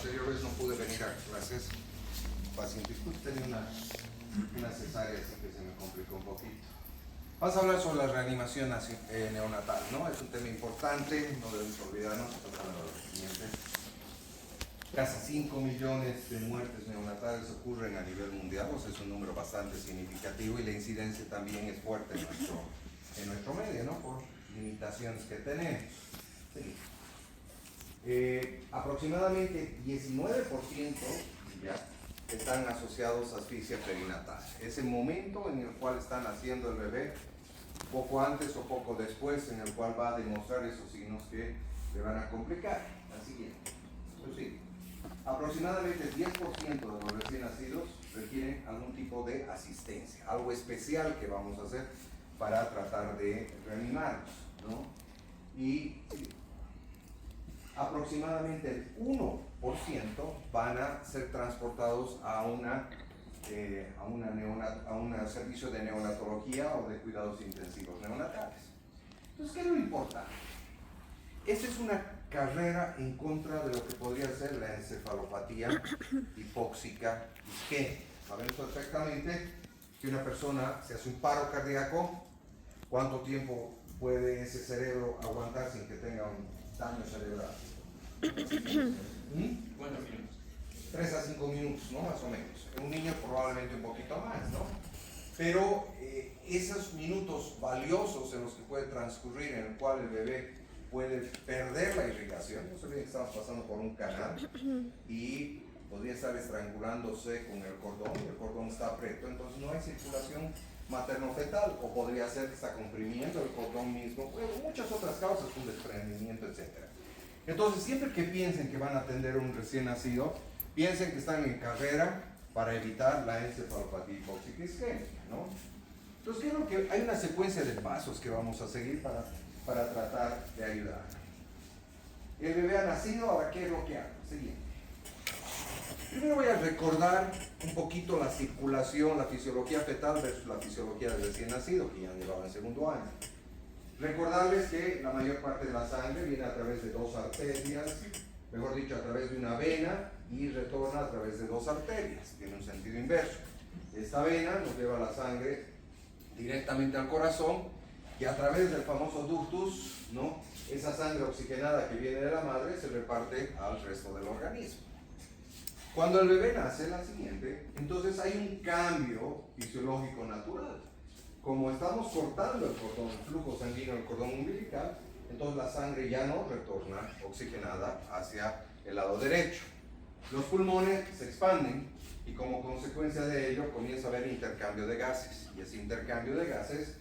anterior vez no pude venir a clases, paciente, tenía una cesárea, así que se me complicó un poquito. Vamos a hablar sobre la reanimación neonatal, ¿no? Es un tema importante, no debemos olvidarnos. Casi 5 millones de muertes neonatales ocurren a nivel mundial, o sea, es un número bastante significativo, y la incidencia también es fuerte en nuestro medio, ¿no? Por limitaciones que tenemos. Sí. Aproximadamente 19% ya están asociados a asfixia perinatal. Es el momento en el cual está naciendo el bebé, poco antes o poco después, en el cual va a demostrar esos signos que le van a complicar. La siguiente. Pues sí, aproximadamente 10% de los recién nacidos requieren algún tipo de asistencia, algo especial que vamos a hacer para tratar de reanimarlos, ¿no? Y aproximadamente el 1% van a ser transportados a un servicio de neonatología o de cuidados intensivos neonatales. Entonces, ¿qué es lo importante? Esta es una carrera en contra de lo que podría ser la encefalopatía hipóxica isquémica. Sabemos perfectamente que una persona se hace un paro cardíaco, ¿cuánto tiempo puede ese cerebro aguantar sin que tenga un daño cerebral? 3 a 5 minutos, ¿no? Más o menos. En un niño probablemente un poquito más, ¿no? Pero esos minutos valiosos en los que puede transcurrir, en el cual el bebé puede perder la irrigación, no se olviden que estamos pasando por un canal y podría estar estrangulándose con el cordón está aprieto, entonces no hay circulación materno-fetal, o podría ser que está comprimiendo el cordón mismo, bueno, muchas otras causas, un desprendimiento, etc. Entonces, siempre que piensen que van a atender a un recién nacido, piensen que están en carrera para evitar la encefalopatía hipóxica isquémica, ¿no? Entonces, creo que hay una secuencia de pasos que vamos a seguir para tratar de ayudar. El bebé ha nacido, ahora ¿qué es lo que hago? Siguiente. Primero voy a recordar un poquito la circulación, la fisiología fetal versus la fisiología del recién nacido, que ya llevaba en segundo año. Recordarles que la mayor parte de la sangre viene a través de 2 arterias, mejor dicho, a través de una vena, y retorna a través de 2 arterias, tiene un sentido inverso. Esta vena nos lleva la sangre directamente al corazón, y a través del famoso ductus, ¿no? Esa sangre oxigenada que viene de la madre se reparte al resto del organismo. Cuando el bebé nace, la siguiente, entonces hay un cambio fisiológico natural. Como estamos cortando el flujo sanguíneo del cordón umbilical, entonces la sangre ya no retorna oxigenada hacia el lado derecho. Los pulmones se expanden y como consecuencia de ello comienza a haber intercambio de gases. Y ese intercambio de gases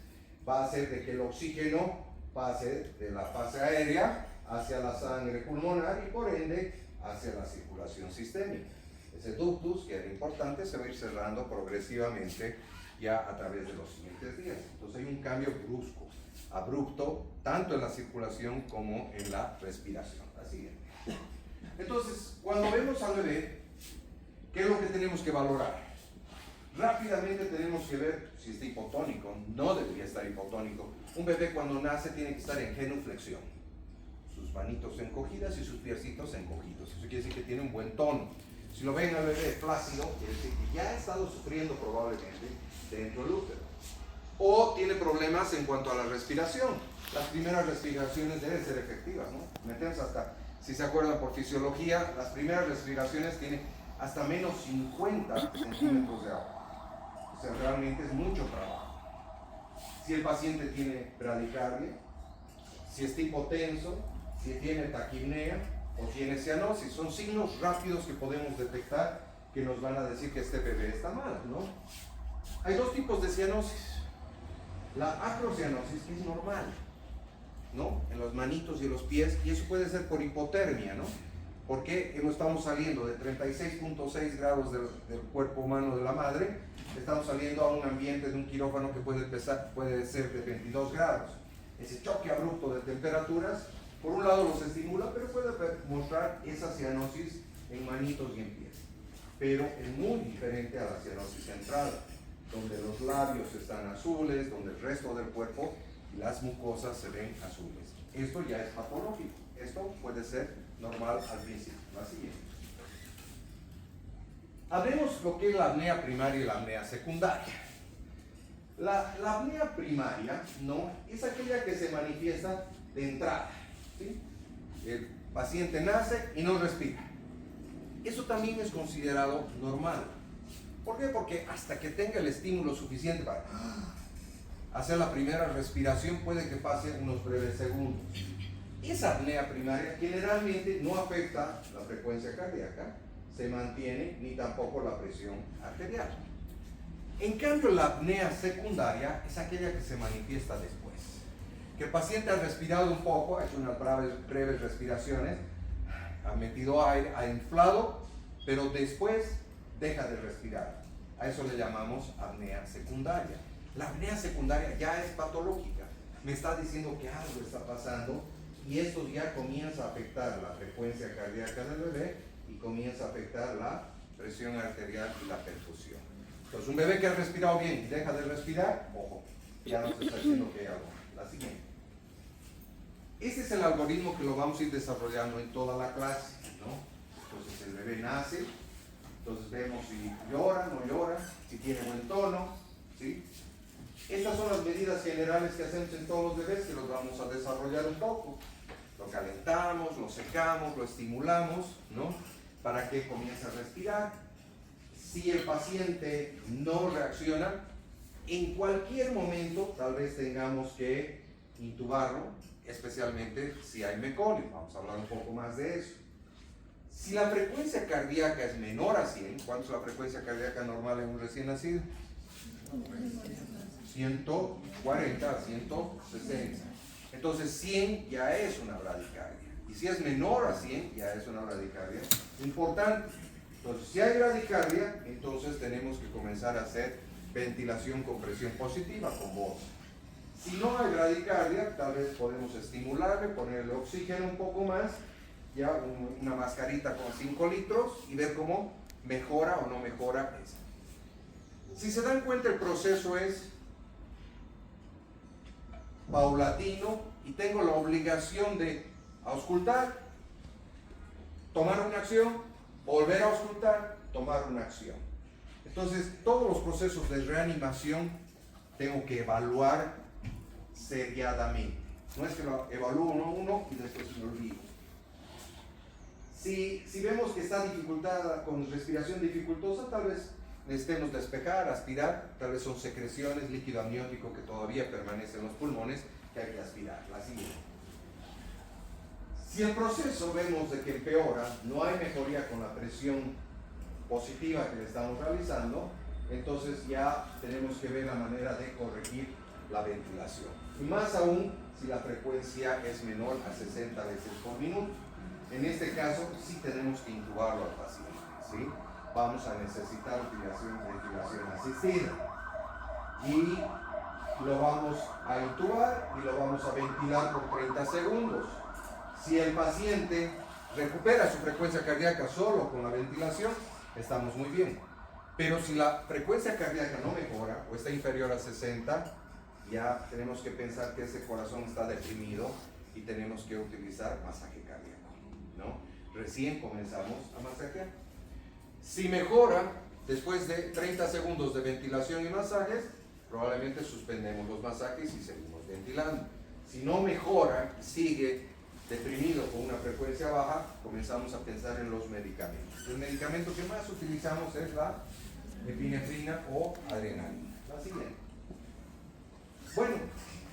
va a hacer de que el oxígeno pase de la fase aérea hacia la sangre pulmonar y por ende hacia la circulación sistémica. Ese ductus, que era importante, se va a ir cerrando progresivamente ya a través de los siguientes días. Entonces hay un cambio brusco, abrupto, tanto en la circulación como en la respiración. Así es. Entonces, cuando vemos al bebé, ¿qué es lo que tenemos que valorar? Rápidamente tenemos que ver si está hipotónico. No debería estar hipotónico. Un bebé cuando nace tiene que estar en genuflexión. Sus manitos encogidas y sus piecitos encogidos. Eso quiere decir que tiene un buen tono. Si lo ven al bebé flácido, quiere decir que ya ha estado sufriendo probablemente dentro del útero. O tiene problemas en cuanto a la respiración. Las primeras respiraciones deben ser efectivas, ¿no? Metemos hasta, si se acuerdan por fisiología, las primeras respiraciones tienen hasta menos 50 centímetros de agua. O sea, realmente es mucho trabajo. Si el paciente tiene bradicardia, si está hipotenso, si tiene taquipnea o tiene cianosis, son signos rápidos que podemos detectar que nos van a decir que este bebé está mal, ¿no? Hay 2 tipos de cianosis. La acrocianosis, que es normal, ¿no? En los manitos y los pies, y eso puede ser por hipotermia, ¿no? Porque estamos saliendo de 36.6 grados del cuerpo humano de la madre, estamos saliendo a un ambiente de un quirófano que puede ser de 22 grados. Ese choque abrupto de temperaturas, por un lado los estimula, pero puede mostrar esa cianosis en manitos y en pies. Pero es muy diferente a la cianosis central, donde los labios están azules, donde el resto del cuerpo y las mucosas se ven azules. Esto ya es patológico. Esto puede ser normal al principio. La siguiente. Hablemos lo que es la apnea primaria y la apnea secundaria. La apnea primaria, ¿no?, es aquella que se manifiesta de entrada, ¿sí? El paciente nace y no respira. Eso también es considerado normal. ¿Por qué? Porque hasta que tenga el estímulo suficiente para hacer la primera respiración puede que pase unos breves segundos. Esa apnea primaria generalmente no afecta la frecuencia cardíaca, se mantiene, ni tampoco la presión arterial. En cambio, la apnea secundaria es aquella que se manifiesta después. Que el paciente ha respirado un poco, ha hecho unas breves respiraciones, ha metido aire, ha inflado, pero después deja de respirar. A eso le llamamos apnea secundaria. La apnea secundaria ya es patológica. Me está diciendo que algo está pasando y esto ya comienza a afectar la frecuencia cardíaca del bebé y comienza a afectar la presión arterial y la perfusión. Entonces, un bebé que ha respirado bien y deja de respirar, ojo, ya nos está diciendo que hay algo. La siguiente. Este es el algoritmo que lo vamos a ir desarrollando en toda la clase, ¿no? Entonces, el bebé nace, entonces vemos si llora, no llora, si tiene buen tono, ¿sí? Estas son las medidas generales que hacemos en todos los bebés, que los vamos a desarrollar un poco. Lo calentamos, lo secamos, lo estimulamos, ¿no?, para que comience a respirar. Si el paciente no reacciona, en cualquier momento tal vez tengamos que intubarlo, especialmente si hay mecolio. Vamos a hablar un poco más de eso. Si la frecuencia cardíaca es menor a 100, ¿cuánto es la frecuencia cardíaca normal en un recién nacido? 140 a 160. Entonces 100 ya es una bradicardia. Y si es menor a 100, ya es una bradicardia importante. Entonces, si hay bradicardia, entonces tenemos que comenzar a hacer ventilación con presión positiva, con bolsa. Si no hay bradicardia, tal vez podemos estimularle, ponerle oxígeno un poco más, ya una mascarita con 5 litros y ver cómo mejora o no mejora esa. Si se dan cuenta, el proceso es paulatino y tengo la obligación de auscultar, tomar una acción, volver a auscultar, tomar una acción. Entonces, todos los procesos de reanimación tengo que evaluar seriadamente. No es que lo evalúo uno y después me olvido. Si vemos que está dificultada, con respiración dificultosa, tal vez necesitemos despejar, aspirar, tal vez son secreciones, líquido amniótico que todavía permanece en los pulmones, que hay que aspirar. La siguiente. Si el proceso vemos de que empeora, no hay mejoría con la presión positiva que le estamos realizando, entonces ya tenemos que ver la manera de corregir la ventilación. Y más aún si la frecuencia es menor a 60 veces por minuto. En este caso sí tenemos que intubarlo al paciente, ¿sí? Vamos a necesitar ventilación asistida. Y lo vamos a intubar y lo vamos a ventilar por 30 segundos. Si el paciente recupera su frecuencia cardíaca solo con la ventilación, estamos muy bien. Pero si la frecuencia cardíaca no mejora o está inferior a 60, ya tenemos que pensar que ese corazón está deprimido y tenemos que utilizar masaje cardíaco, ¿no? Recién comenzamos a masajear. Si mejora, después de 30 segundos de ventilación y masajes, probablemente suspendemos los masajes y seguimos ventilando. Si no mejora, sigue deprimido con una frecuencia baja, comenzamos a pensar en los medicamentos. El medicamento que más utilizamos es la epinefrina o adrenalina. La siguiente. Bueno,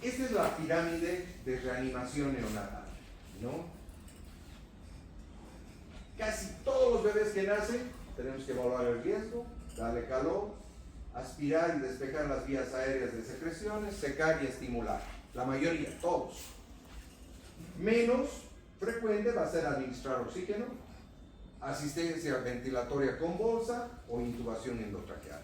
esta es la pirámide de reanimación neonatal, ¿no? Casi todos los bebés que nacen tenemos que evaluar el riesgo, darle calor, aspirar y despejar las vías aéreas de secreciones, secar y estimular. La mayoría, todos. Menos frecuente va a ser administrar oxígeno, asistencia ventilatoria con bolsa o intubación endotraqueal.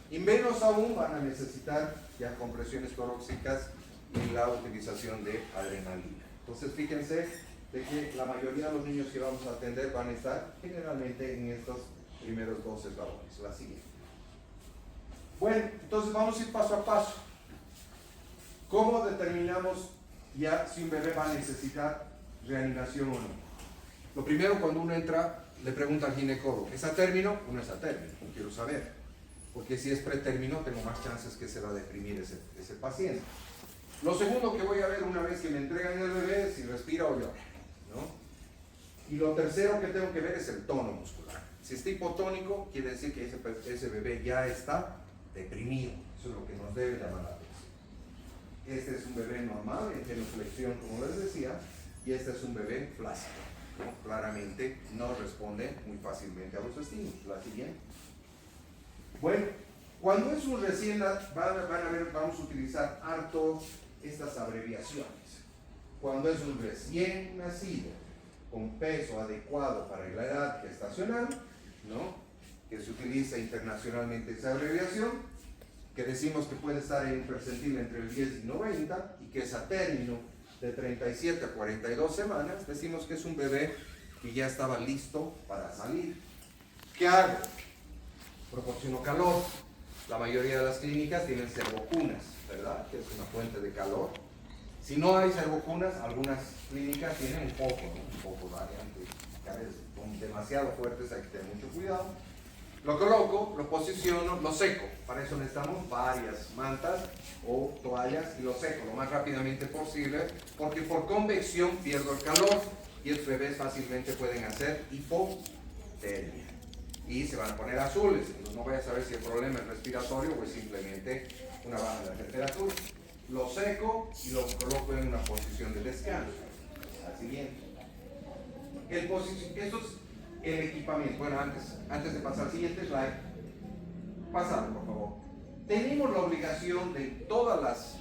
Y menos aún van a necesitar ya compresiones torácicas y la utilización de adrenalina. Entonces fíjense de que la mayoría de los niños que vamos a atender van a estar generalmente en estos primeros dos eslabones. La siguiente. Bueno, entonces vamos a ir paso a paso. ¿Cómo determinamos ya si un bebé va a necesitar reanimación o no? Lo primero, cuando uno entra, le pregunta al ginecólogo, ¿es a término o no es a término? Quiero saber, porque si es pretérmino tengo más chances que se va a deprimir ese paciente. Lo segundo que voy a ver una vez que me entregan el bebé es si respira o llora, ¿no? Y lo tercero que tengo que ver es el tono muscular. Si está hipotónico, quiere decir que ese bebé ya está deprimido. Eso es lo que nos debe llamar la atención. Este es un bebé normal, en genuflexión, como les decía, y este es un bebé flácido, ¿no? Claramente no responde muy fácilmente a los estímulos. La siguiente. Bueno, cuando es un recién, vamos a utilizar harto estas abreviaciones. Cuando es un recién nacido, con peso adecuado para la edad gestacional, ¿no? Que se utiliza internacionalmente esa abreviación, que decimos que puede estar en un percentil entre el 10 y 90, y que es a término de 37 a 42 semanas, decimos que es un bebé que ya estaba listo para salir. ¿Qué hago? Proporciono calor. La mayoría de las clínicas tienen servocunas, ¿verdad? Que es una fuente de calor. Si no hay servocunas, algunas clínicas tienen un poco, ¿no? Un poco variante. Son demasiado fuertes, hay que tener mucho cuidado. Lo coloco, lo posiciono, lo seco. Para eso necesitamos varias mantas o toallas y lo seco lo más rápidamente posible, porque por convección pierdo el calor y los bebés fácilmente pueden hacer hipotermia y se van a poner azules. Entonces no voy a saber si el problema es respiratorio o es simplemente una baja de la temperatura. Lo seco y lo coloco en una posición de descanso. Al siguiente. Esto es el equipamiento. Bueno, antes de pasar al siguiente slide, pasado por favor. Tenemos la obligación de todas las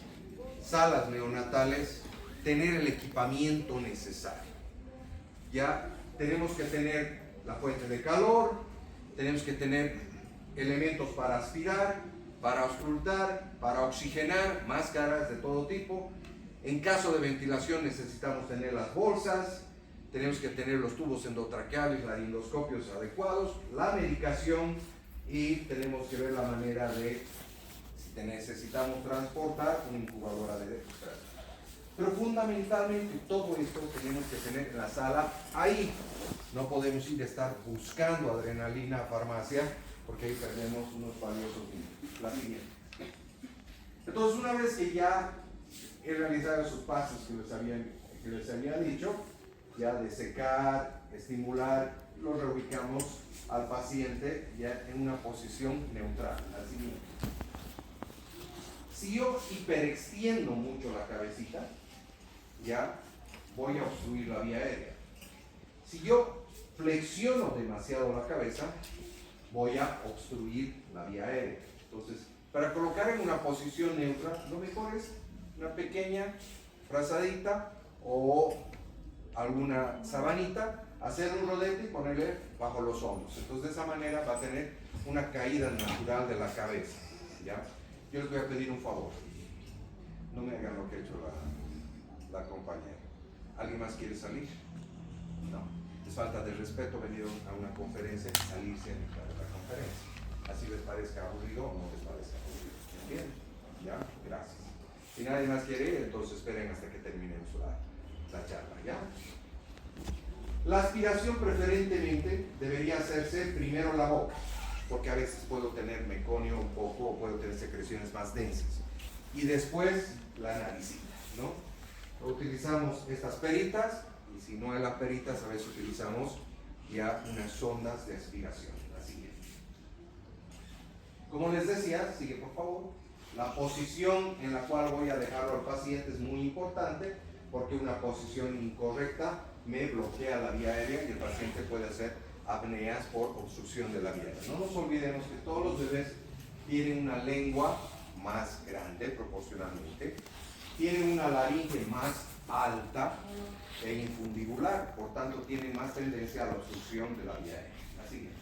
salas neonatales tener el equipamiento necesario. Ya tenemos que tener la fuente de calor, tenemos que tener elementos para aspirar, para auscultar, para oxigenar, máscaras de todo tipo. En caso de ventilación necesitamos tener las bolsas, tenemos que tener los tubos endotraqueales, laringoscopios adecuados, la medicación y tenemos que ver la manera de, si necesitamos transportar, una incubadora de demostración. Pero fundamentalmente todo esto tenemos que tener en la sala ahí. No podemos ir a estar buscando adrenalina a farmacia porque ahí perdemos unos valiosos minutos. La siguiente. Entonces, una vez que ya he realizado esos pasos que les había dicho, ya de secar, estimular, lo reubicamos al paciente ya en una posición neutral. La siguiente. Si yo hiperextiendo mucho la cabecita, ya voy a obstruir la vía aérea. Si yo flexiono demasiado la cabeza, voy a obstruir la vía aérea. Entonces, para colocar en una posición neutra, lo mejor es una pequeña frazadita o alguna sabanita, hacer un rodete y ponerle bajo los hombros. Entonces, de esa manera va a tener una caída natural de la cabeza. ¿Ya? Yo les voy a pedir un favor. No me hagan lo que ha hecho la compañera. ¿Alguien más quiere salir? No. Es falta de respeto venir a una conferencia y salirse en mitad de la conferencia. Así les parezca aburrido o no les parezca aburrido. ¿Entienden? ¿Ya? Gracias. Si nadie más quiere ir, entonces esperen hasta que terminemos la charla. ¿Ya? La aspiración preferentemente debería hacerse primero la boca, porque a veces puedo tener meconio un poco o puedo tener secreciones más densas. Y después la naricita, ¿no? Utilizamos estas peritas y si no hay las peritas a veces utilizamos ya unas sondas de aspiración. La siguiente. Como les decía, sigue por favor. La posición en la cual voy a dejarlo al paciente es muy importante porque una posición incorrecta me bloquea la vía aérea y el paciente puede hacer apneas por obstrucción de la vía aérea. No nos olvidemos que todos los bebés tienen una lengua más grande proporcionalmente, tienen una laringe más alta e infundibular, por tanto tienen más tendencia a la obstrucción de la vía aérea. La siguiente.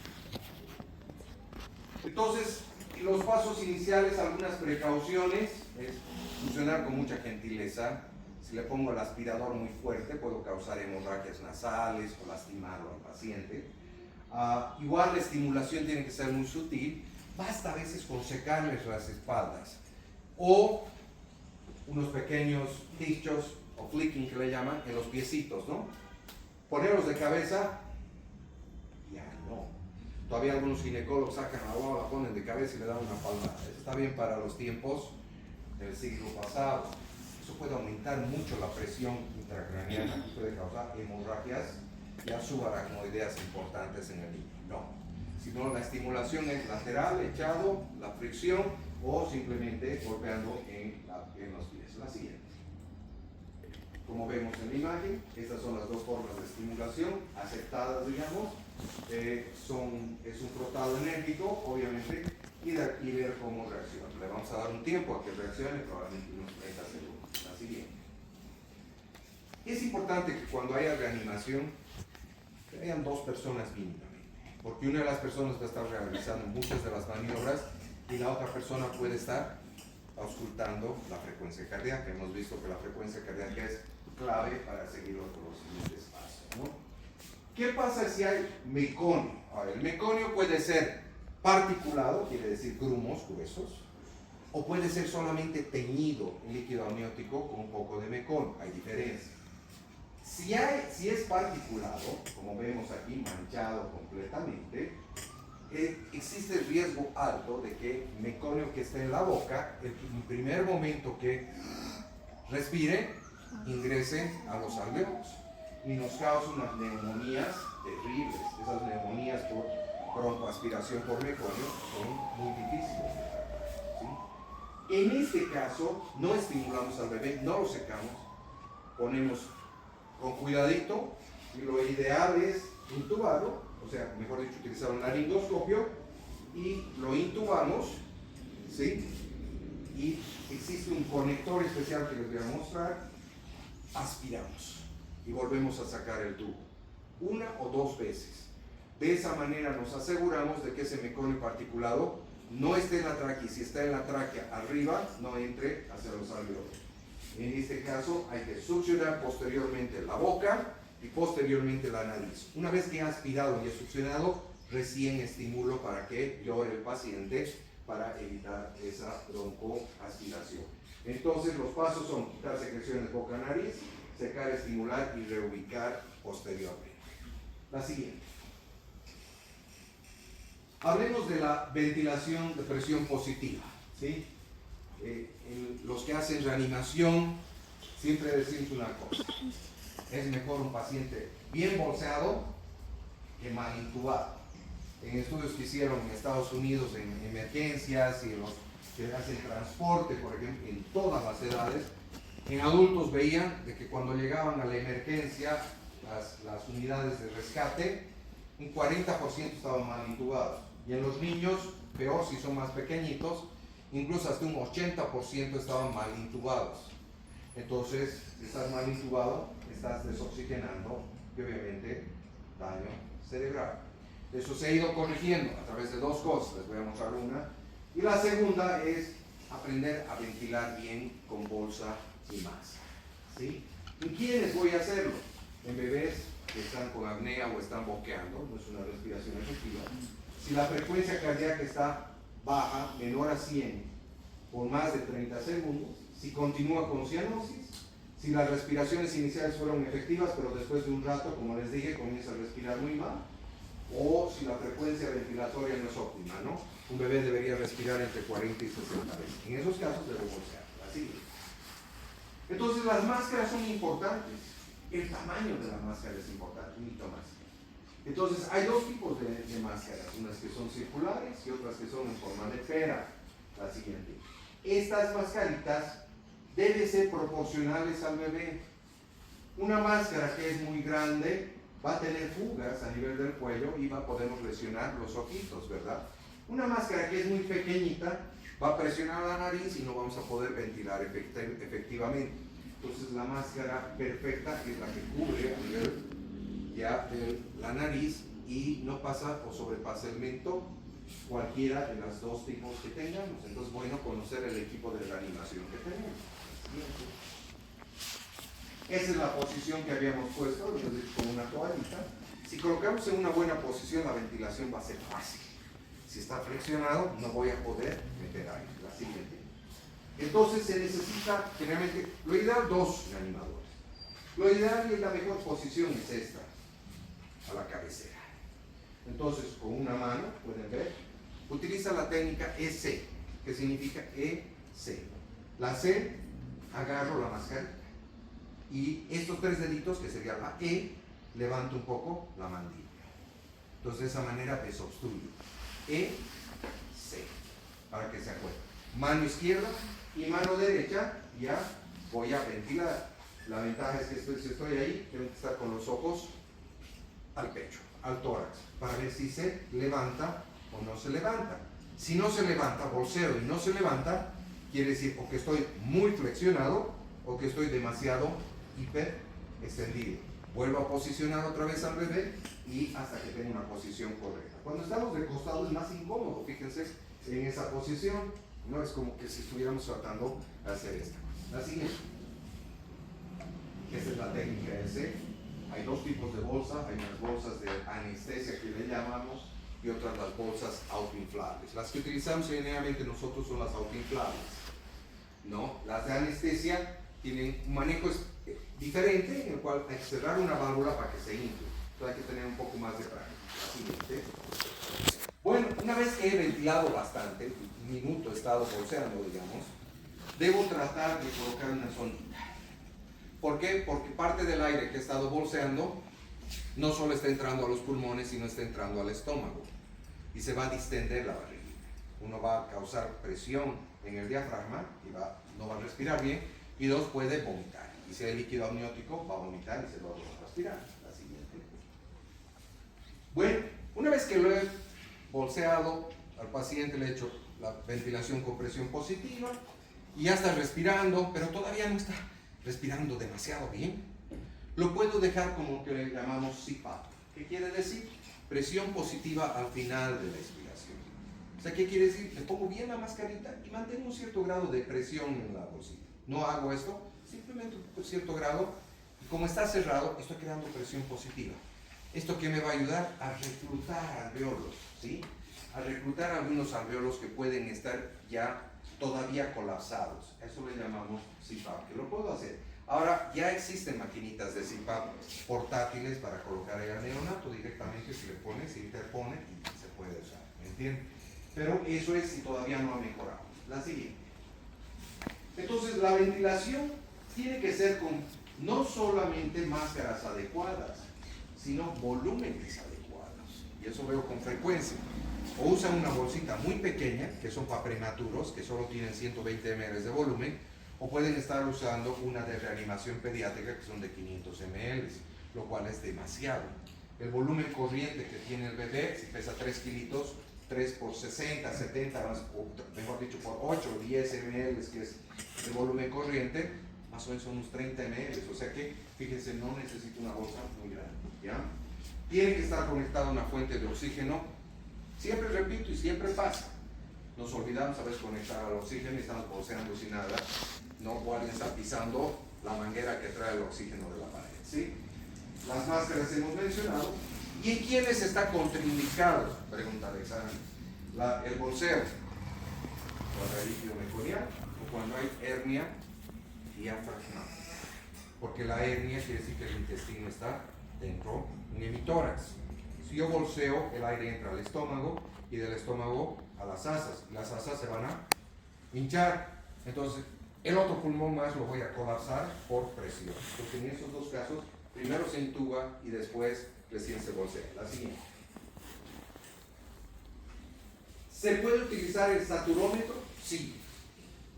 Entonces, los pasos iniciales, algunas precauciones, es funcionar con mucha gentileza. Si le pongo el aspirador muy fuerte, puedo causar hemorragias nasales o lastimarlo al paciente. Igual la estimulación tiene que ser muy sutil. Basta a veces con secarles las espaldas o unos pequeños tichos o flicking que le llaman en los piecitos, ¿no? Ponerlos de cabeza y Todavía algunos ginecólogos sacan la guagua, la ponen de cabeza y le dan una palmada. Eso está bien para los tiempos del siglo pasado. Eso puede aumentar mucho la presión intracraneana y puede causar hemorragias y subaracnoideas importantes en el niño. No, sino la estimulación es lateral, echado, la fricción o simplemente golpeando en los pies. La siguiente. Como vemos en la imagen, estas son las dos formas de estimulación aceptadas, digamos. Es un frotado enérgico, obviamente, y ver cómo reacciona. Le vamos a dar un tiempo a que reaccione, probablemente unos 30 segundos. La siguiente. Es importante que cuando haya reanimación, que hayan dos personas mínimamente, porque una de las personas va a estar realizando muchas de las maniobras y la otra persona puede estar auscultando la frecuencia cardíaca. Hemos visto que la frecuencia cardíaca es clave para seguir los siguientes pasos, ¿no? ¿Qué pasa si hay meconio? Ahora, el meconio puede ser particulado, quiere decir grumos gruesos, o puede ser solamente teñido en líquido amniótico con un poco de meconio. Hay diferencia. Si es particulado, como vemos aquí, manchado completamente, existe el riesgo alto de que meconio que esté en la boca, el primer momento que respire, ingrese a los alveolos y nos causa unas neumonías terribles. Esas neumonías por broncoaspiración por meconio son muy difíciles de tratar, ¿sí? En este caso, no estimulamos al bebé, no lo secamos, ponemos con cuidadito y lo ideal es intubarlo, o sea, mejor dicho, utilizar un laringoscopio y lo intubamos, ¿sí? Y existe un conector especial que les voy a mostrar. Aspiramos y volvemos a sacar el tubo una o dos veces. De esa manera nos aseguramos de que ese meconio particulado no esté en la tráquea, y si está en la tráquea arriba, no entre hacia los alveolos. En este caso hay que succionar posteriormente la boca y posteriormente la nariz. Una vez que ha aspirado y ha succionado, recién estimulo para que llore el paciente para evitar esa broncoaspiración. Entonces los pasos son quitar secreciones boca-nariz, secar, estimular y reubicar posteriormente. La siguiente. Hablemos de la ventilación de presión positiva, ¿sí? Los que hacen reanimación siempre decimos una cosa: es mejor un paciente bien bolseado que mal intubado. En estudios que hicieron en Estados Unidos en emergencias y los que hacen transporte, por ejemplo, en todas las edades, en adultos veían de que cuando llegaban a la emergencia las unidades de rescate, un 40% estaban mal intubados, y en los niños, peor si son más pequeñitos, incluso hasta un 80% estaban mal intubados. Entonces, si estás mal intubado, estás desoxigenando y obviamente daño cerebral. Eso se ha ido corrigiendo a través de dos cosas, les voy a mostrar una. Y la segunda es aprender a ventilar bien con bolsa y masa, ¿sí? ¿En quiénes voy a hacerlo? En bebés que están con apnea o están boqueando, no es una respiración efectiva. Si la frecuencia cardíaca está baja, menor a 100, por más de 30 segundos, si continúa con cianosis, si las respiraciones iniciales fueron efectivas, pero después de un rato, como les dije, comienza a respirar muy mal, o si la frecuencia ventilatoria no es óptima, ¿no? Un bebé debería respirar entre 40 y 60 veces. En esos casos debe bolsear. Así. Entonces las máscaras son importantes. El tamaño de la máscara es importante, un hito más. Entonces hay dos tipos de máscaras, unas que son circulares y otras que son en forma de pera. La siguiente. Estas mascaritas deben ser proporcionales al bebé. Una máscara que es muy grande va a tener fugas a nivel del cuello y podemos lesionar los ojitos, ¿verdad? Una máscara que es muy pequeñita va a presionar la nariz y no vamos a poder ventilar efectivamente. Entonces la máscara perfecta es la que cubre a nivel ya de la nariz y no pasa o sobrepasa el mentón, cualquiera de los dos tipos que tengamos. Entonces, bueno, conocer el equipo de reanimación que tenemos. Esa es la posición que habíamos puesto, con una toallita. Si colocamos en una buena posición, la ventilación va a ser fácil. Si está flexionado, no voy a poder meter aire. La siguiente. Entonces se necesita, generalmente, lo ideal, dos reanimadores. Lo ideal y la mejor posición es esta, a la cabecera. Entonces, con una mano, pueden ver, utiliza la técnica EC, que significa EC. La C, agarro la mascarilla. Y estos tres deditos, que sería la E, levanto un poco la mandíbula. Entonces, de esa manera desobstruyo. E, C, para que se acuerden. Mano izquierda y mano derecha, ya voy a ventilar. La ventaja es que si estoy ahí, tengo que estar con los ojos al pecho, al tórax, para ver si se levanta o no se levanta. Si no se levanta, bolseo y no se levanta, quiere decir o que estoy muy flexionado o que estoy demasiado hiper extendido. Vuelvo a posicionar otra vez al bebé y hasta que tenga una posición correcta. Cuando estamos de costado es más incómodo, fíjense en esa posición, no es como que si estuviéramos tratando de hacer esta. La siguiente. Esta es la técnica S. Hay dos tipos de bolsa, hay unas bolsas de anestesia que le llamamos y otras las bolsas autoinflables. Las que utilizamos generalmente nosotros son las autoinflables, ¿no? Las de anestesia tienen un manejo diferente en el cual hay que cerrar una válvula para que se infle. Entonces hay que tener un poco más de práctica. La siguiente. Bueno, una vez que he ventilado bastante, un minuto he estado bolseando, digamos, debo tratar de colocar una sondita. ¿Por qué? Porque parte del aire que he estado bolseando no solo está entrando a los pulmones, sino está entrando al estómago y se va a distender la barriga. Uno va a causar presión en el diafragma y no va a respirar bien, y dos, puede vomitar. Y si hay líquido amniótico, va a vomitar y se va a respirar. La siguiente. Bueno, una vez que lo he bolseado, al paciente le he hecho la ventilación con presión positiva y ya está respirando, pero todavía no está respirando demasiado bien, lo puedo dejar como que le llamamos CPAP. ¿Qué quiere decir? Presión positiva al final de la expiración. O sea, ¿qué quiere decir? Le pongo bien la mascarita y mantengo un cierto grado de presión en la bolsita. No hago esto, simplemente un cierto grado, y como está cerrado, estoy creando presión positiva. ¿Esto qué me va a ayudar? A reclutar alveolos, ¿sí? A reclutar algunos alveolos que pueden estar ya todavía colapsados. Eso le llamamos CPAP, que lo puedo hacer. Ahora, ya existen maquinitas de CPAP portátiles para colocar el neonato directamente, se le pone, se interpone y se puede usar, ¿me entienden? Pero eso es si todavía no ha mejorado. La siguiente. Entonces, la ventilación tiene que ser con no solamente máscaras adecuadas, sino volúmenes adecuados. Y eso veo con frecuencia. O usan una bolsita muy pequeña, que son para prematuros, que solo tienen 120 ml de volumen, o pueden estar usando una de reanimación pediátrica, que son de 500 ml, lo cual es demasiado. El volumen corriente que tiene el bebé, si pesa 3 kilitos, 3 por 60, 70, o mejor dicho, por 8, 10 ml, que es el volumen corriente, más o menos son unos 30 ml, o sea que, fíjense, no necesita una bolsa muy grande, ¿ya? Tiene que estar conectada a una fuente de oxígeno. Siempre repito y siempre pasa. Nos olvidamos a veces conectar al oxígeno y estamos bolseando sin nada, ¿no? O alguien está pisando la manguera que trae el oxígeno de la pared, ¿sí? Las máscaras hemos mencionado. ¿Y en quiénes está contraindicado? Pregunta el examen. El bolseo, cuando hay líquido meconial o cuando hay hernia diafragmal. Porque la hernia quiere decir que el intestino está dentro de mi tórax. Si yo bolseo, el aire entra al estómago y del estómago a las asas. Las asas se van a hinchar. Entonces, el otro pulmón más lo voy a colapsar por presión. Porque en esos dos casos, primero se intuba y después recién se bolsea. La siguiente. ¿Se puede utilizar el saturómetro? Sí.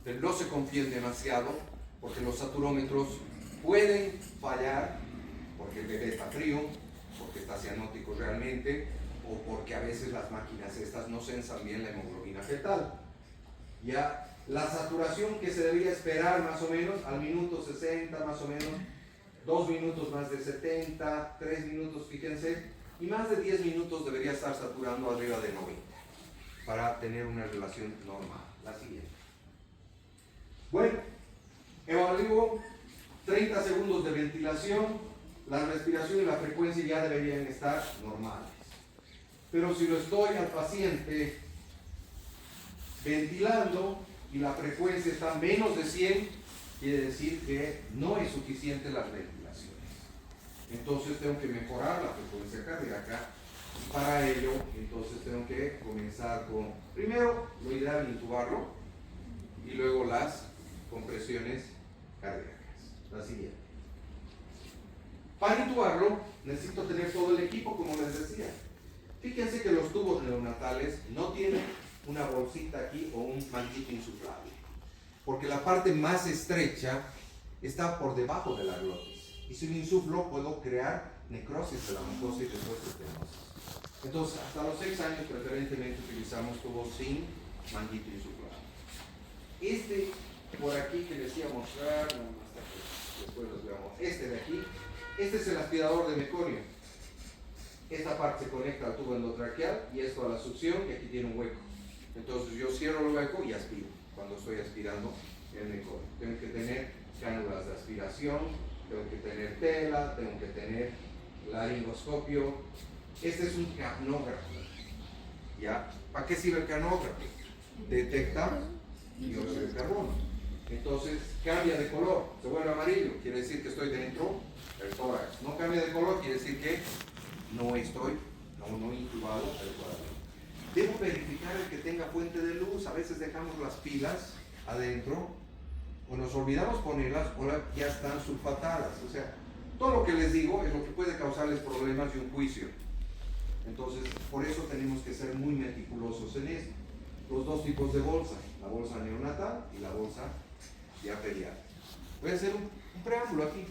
Pero no se confíen demasiado porque los saturómetros pueden fallar porque el bebé está frío, porque está cianótico realmente, o porque a veces las máquinas estas no censan bien la hemoglobina fetal. Ya la saturación que se debería esperar más o menos al minuto 60, más o menos, 2 minutos más de 70, 3 minutos, fíjense, y más de 10 minutos debería estar saturando arriba de 90 para tener una relación normal. La siguiente. Bueno, evalúo 30 segundos de ventilación. La respiración y la frecuencia ya deberían estar normales. Pero si lo estoy al paciente ventilando y la frecuencia está menos de 100, quiere decir que no es suficiente las ventilaciones. Entonces tengo que mejorar la frecuencia cardíaca Para ello, entonces tengo que comenzar con, primero, lo ideal intubarlo y luego las compresiones cardíacas. La siguiente. Para intubarlo, necesito tener todo el equipo, como les decía. Fíjense que los tubos neonatales no tienen una bolsita aquí o un manguito insuflable, porque la parte más estrecha está por debajo de la glotis. Y si lo insuflo, puedo crear necrosis de la mucosa y después estenosis. Entonces, hasta los 6 años preferentemente utilizamos tubos sin manguito insuflable. Este por aquí que les iba a mostrar, no, hasta que después los veamos. Este de aquí, este es el aspirador de meconio. Esta parte se conecta al tubo endotraqueal y esto a la succión, y aquí tiene un hueco. Entonces yo cierro el hueco y aspiro cuando estoy aspirando el meconio. Tengo que tener cánulas de aspiración, tengo que tener tela, tengo que tener laringoscopio. Este es un capnógrafo. ¿Ya? ¿Para qué sirve el capnógrafo? Detecta dióxido de carbono. Entonces cambia de color, se vuelve amarillo, quiere decir que estoy dentro del tórax. No cambia de color, quiere decir que no estoy, no intubado adecuadamente. Debo verificar el que tenga fuente de luz. A veces dejamos las pilas adentro o nos olvidamos ponerlas o ya están sulfatadas. O sea, todo lo que les digo es lo que puede causarles problemas y un juicio. Entonces, por eso tenemos que ser muy meticulosos en esto. Los dos tipos de bolsa, la bolsa neonatal y la bolsa ya pediátrica. Voy a hacer un preámbulo aquí.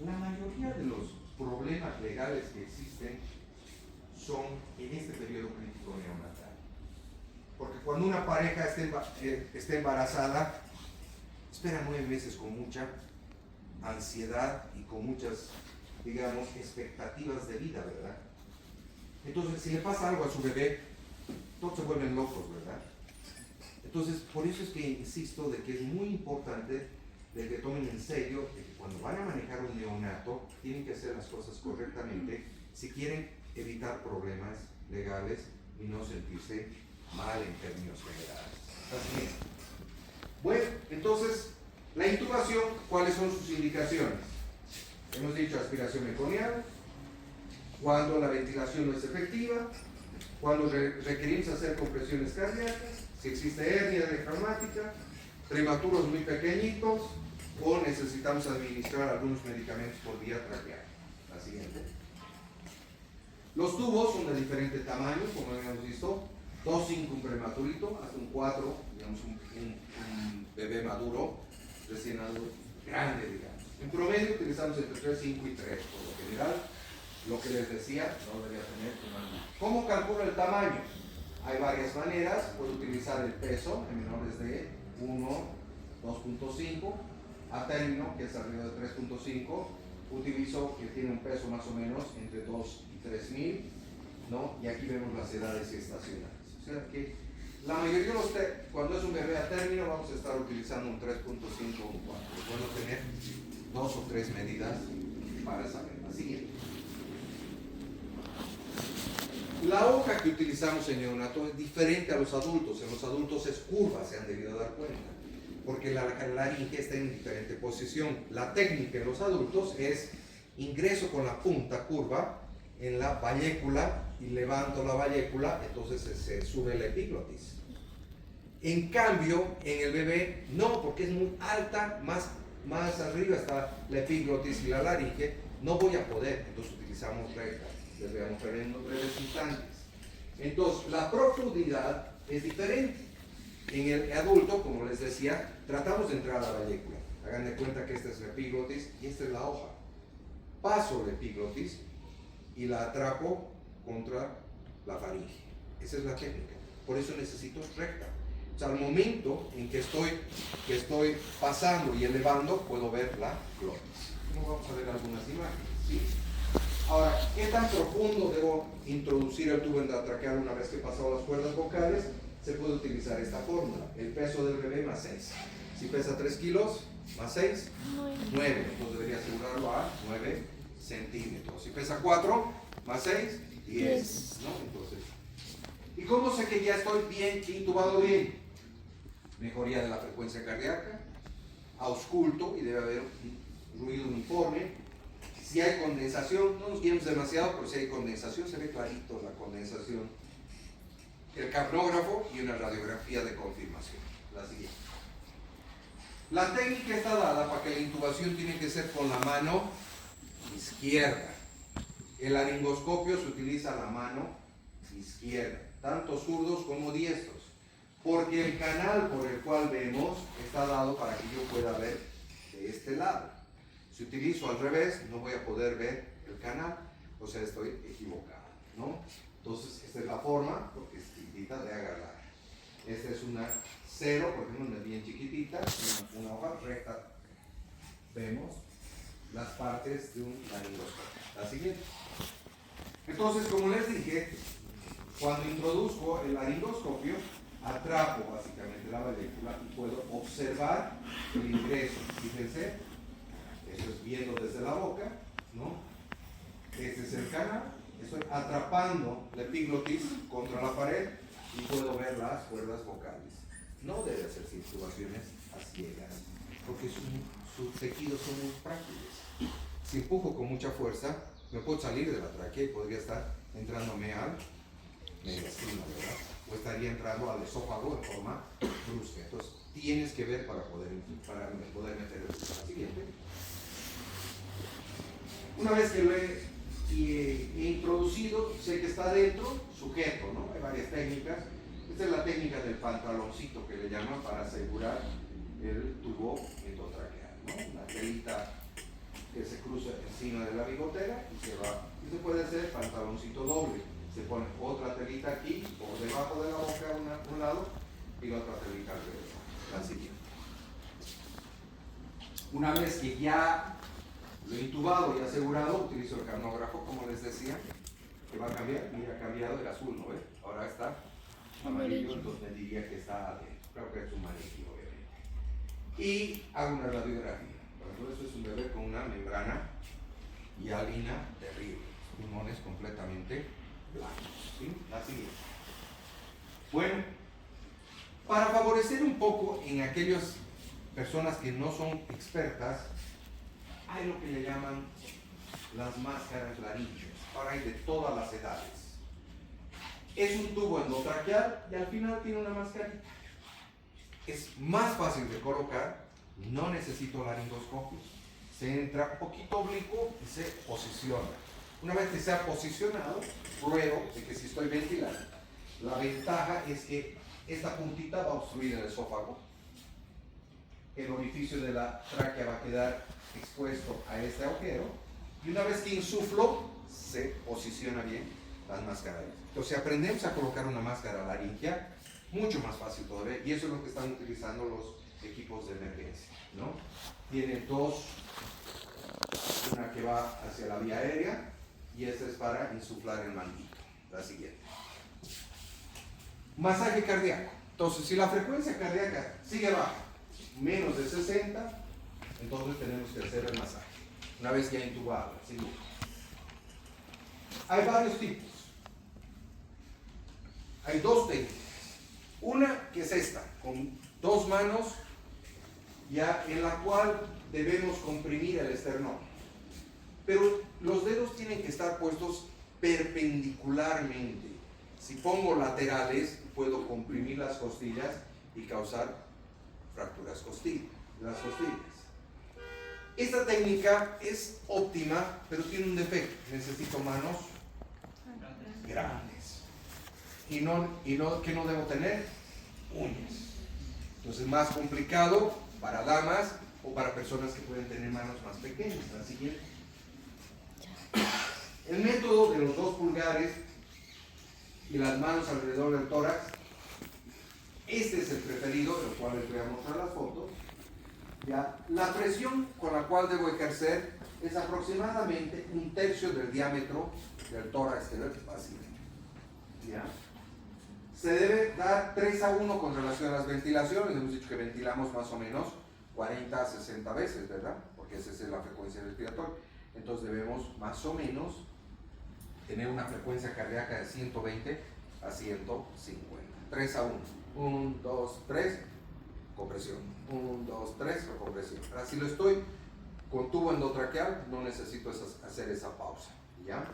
La mayoría de los problemas legales que existen son en este periodo crítico neonatal. Porque cuando una pareja está embarazada, espera 9 meses con mucha ansiedad y con muchas, digamos, expectativas de vida, ¿verdad? Entonces, si le pasa algo a su bebé, todos se vuelven locos, ¿verdad? Entonces, por eso es que insisto de que es muy importante de que tomen en serio de que cuando van a manejar un neonato, tienen que hacer las cosas correctamente si quieren evitar problemas legales y no sentirse mal en términos generales. Así es. Bueno, entonces, la intubación, ¿cuáles son sus indicaciones? Hemos dicho aspiración meconial, cuando la ventilación no es efectiva, cuando requerimos hacer compresiones cardíacas, si existe hernia diafragmática, prematuros muy pequeñitos o necesitamos administrar algunos medicamentos por vía traqueal. La siguiente. Los tubos son de diferente tamaño, como habíamos visto, 2,5 un prematurito, hasta un 4, digamos un bebé maduro, recién nacido, grande, digamos. En promedio utilizamos entre 3, 5 y 3, por lo general. Lo que les decía, no debería tener un año. ¿Cómo calculo el tamaño? Hay varias maneras. Puedo utilizar el peso en menores de 1, 2.5, a término, que es arriba de 3.5. Utilizo que tiene un peso más o menos entre 2 y 3.000, ¿no? Y aquí vemos las edades gestacionales. O sea que la mayoría de los cuando es un bebé a término, vamos a estar utilizando un 3.5 o un 4. Puedo tener 2 o 3 medidas para saber. La siguiente. La hoja que utilizamos en neonato es diferente a los adultos. En los adultos es curva, se han debido dar cuenta, porque la laringe está en diferente posición. La técnica en los adultos es ingreso con la punta curva en la vallécula y levanto la vallécula, entonces se sube la epiglotis. En cambio, en el bebé no, porque es muy alta, más arriba está la epiglotis y la laringe, no voy a poder, entonces utilizamos recta. Les voy a mostrar en unos breves instantes. Entonces, la profundidad es diferente. En el adulto, como les decía, tratamos de entrar a la vallécula. Hagan de cuenta que esta es la epiglotis y esta es la hoja. Paso la epiglotis y la atrapo contra la faringe. Esa es la técnica. Por eso necesito recta. O sea, al momento en que estoy pasando y elevando, puedo ver la glotis. Vamos a ver algunas imágenes, ¿sí? Ahora, ¿qué tan profundo debo introducir el tubo endotraqueal una vez que he pasado las cuerdas vocales? Se puede utilizar esta fórmula. El peso del bebé más 6. Si pesa 3 kilos, más 6, 9. Entonces debería asegurarlo a 9 centímetros. Si pesa 4, más 6, 10. ¿No? Entonces, ¿y cómo sé que ya estoy bien, intubado bien? Mejoría de la frecuencia cardíaca, ausculto y debe haber un ruido uniforme. Si hay condensación, no nos guiemos demasiado, pero si hay condensación, se ve clarito la condensación. El capnógrafo y una radiografía de confirmación. La siguiente. La técnica está dada para que la intubación tiene que ser con la mano izquierda. El laringoscopio se utiliza la mano izquierda, tanto zurdos como diestros, porque el canal por el cual vemos está dado para que yo pueda ver de este lado. Si utilizo al revés, no voy a poder ver el canal, o sea, estoy equivocado, ¿no? Entonces, esta es la forma, porque es chiquitita, de agarrar. Esta es una 0, porque no es bien chiquitita, una hoja recta. Vemos las partes de un laringoscopio. La siguiente. Entonces, como les dije, cuando introduzco el laringoscopio, atrapo básicamente la valécula y puedo observar el ingreso. Fíjense, eso es viendo desde la boca, ¿no? Este es el canal, estoy atrapando la epiglotis contra la pared y puedo ver las cuerdas vocales. No debe hacerse intubaciones a ciegas, porque sus tejidos son muy frágiles. Si empujo con mucha fuerza, me puedo salir de la tráquea y podría estar entrándome al mediastino, ¿verdad? O estaría entrando al esófago de forma brusca. Entonces, tienes que ver para poder meter el siguiente. Una vez que lo he introducido, sé que está dentro, sujeto, ¿no? Hay varias técnicas. Esta es la técnica del pantaloncito que le llaman para asegurar el tubo endotraqueal, ¿no? Una telita que se cruza encima de la bigotera y se va. Y se puede hacer pantaloncito doble. Se pone otra telita aquí, por debajo de la boca un lado, y la otra telita alrededor. La siguiente. Una vez que ya lo he intubado y asegurado, utilizo el capnógrafo, como les decía, que va a cambiar. Mira, ha cambiado el azul, ¿no ves? Ahora está amarillo, entonces me diría que está adentro. Creo que es un maniquí, obviamente. Y hago una radiografía. Por eso es un bebé con una membrana hialina terrible, pulmones completamente blancos. ¿Sí? La siguiente. Bueno, para favorecer un poco en aquellas personas que no son expertas, hay lo que le llaman las máscaras laríngeas. Ahora hay de todas las edades. Es un tubo endotraqueal y al final tiene una mascarita. Es más fácil de colocar, no necesito laringoscopio. Se entra un poquito oblicuo y se posiciona. Una vez que se ha posicionado, pruebo de que si estoy ventilando. La ventaja es que esta puntita va a obstruir el esófago. El orificio de la tráquea va a quedar expuesto a este agujero. Y una vez que insuflo, se posiciona bien las máscaras. Entonces, si aprendemos a colocar una máscara laringea, mucho más fácil todavía. Y eso es lo que están utilizando los equipos de emergencia, ¿no? Tienen dos, una que va hacia la vía aérea y esta es para insuflar el manguito. La siguiente. Masaje cardíaco. Entonces, si la frecuencia cardíaca sigue baja, menos de 60, entonces tenemos que hacer el masaje. Una vez ya intubado, sin duda. Hay varios tipos. Hay dos técnicas. Una que es esta, con dos manos, ya en la cual debemos comprimir el esternón. Pero los dedos tienen que estar puestos perpendicularmente. Si pongo laterales, puedo comprimir las costillas y causar fracturas las costillas. Esta técnica es óptima, pero tiene un defecto. Necesito manos grandes. ¿Qué no debo tener? Uñas. Entonces, más complicado para damas o para personas que pueden tener manos más pequeñas. La siguiente. El método de los 2 pulgares y las manos alrededor del tórax, este es el preferido, de lo cual les voy a mostrar las fotos. ¿Ya? La presión con la cual debo ejercer es aproximadamente 1/3 del diámetro del tórax, que es fácil. ¿Ya? Se debe dar 3:1 con relación a las ventilaciones. Hemos dicho que ventilamos más o menos 40 a 60 veces, ¿verdad? Porque esa es la frecuencia respiratoria. Entonces debemos más o menos tener una frecuencia cardíaca de 120 a 150. 3:1. 1, 2, 3, compresión. 1, 2, 3, compresión. Ahora, si lo estoy Con tubo endotraqueal no necesito hacer esa pausa, ¿ya?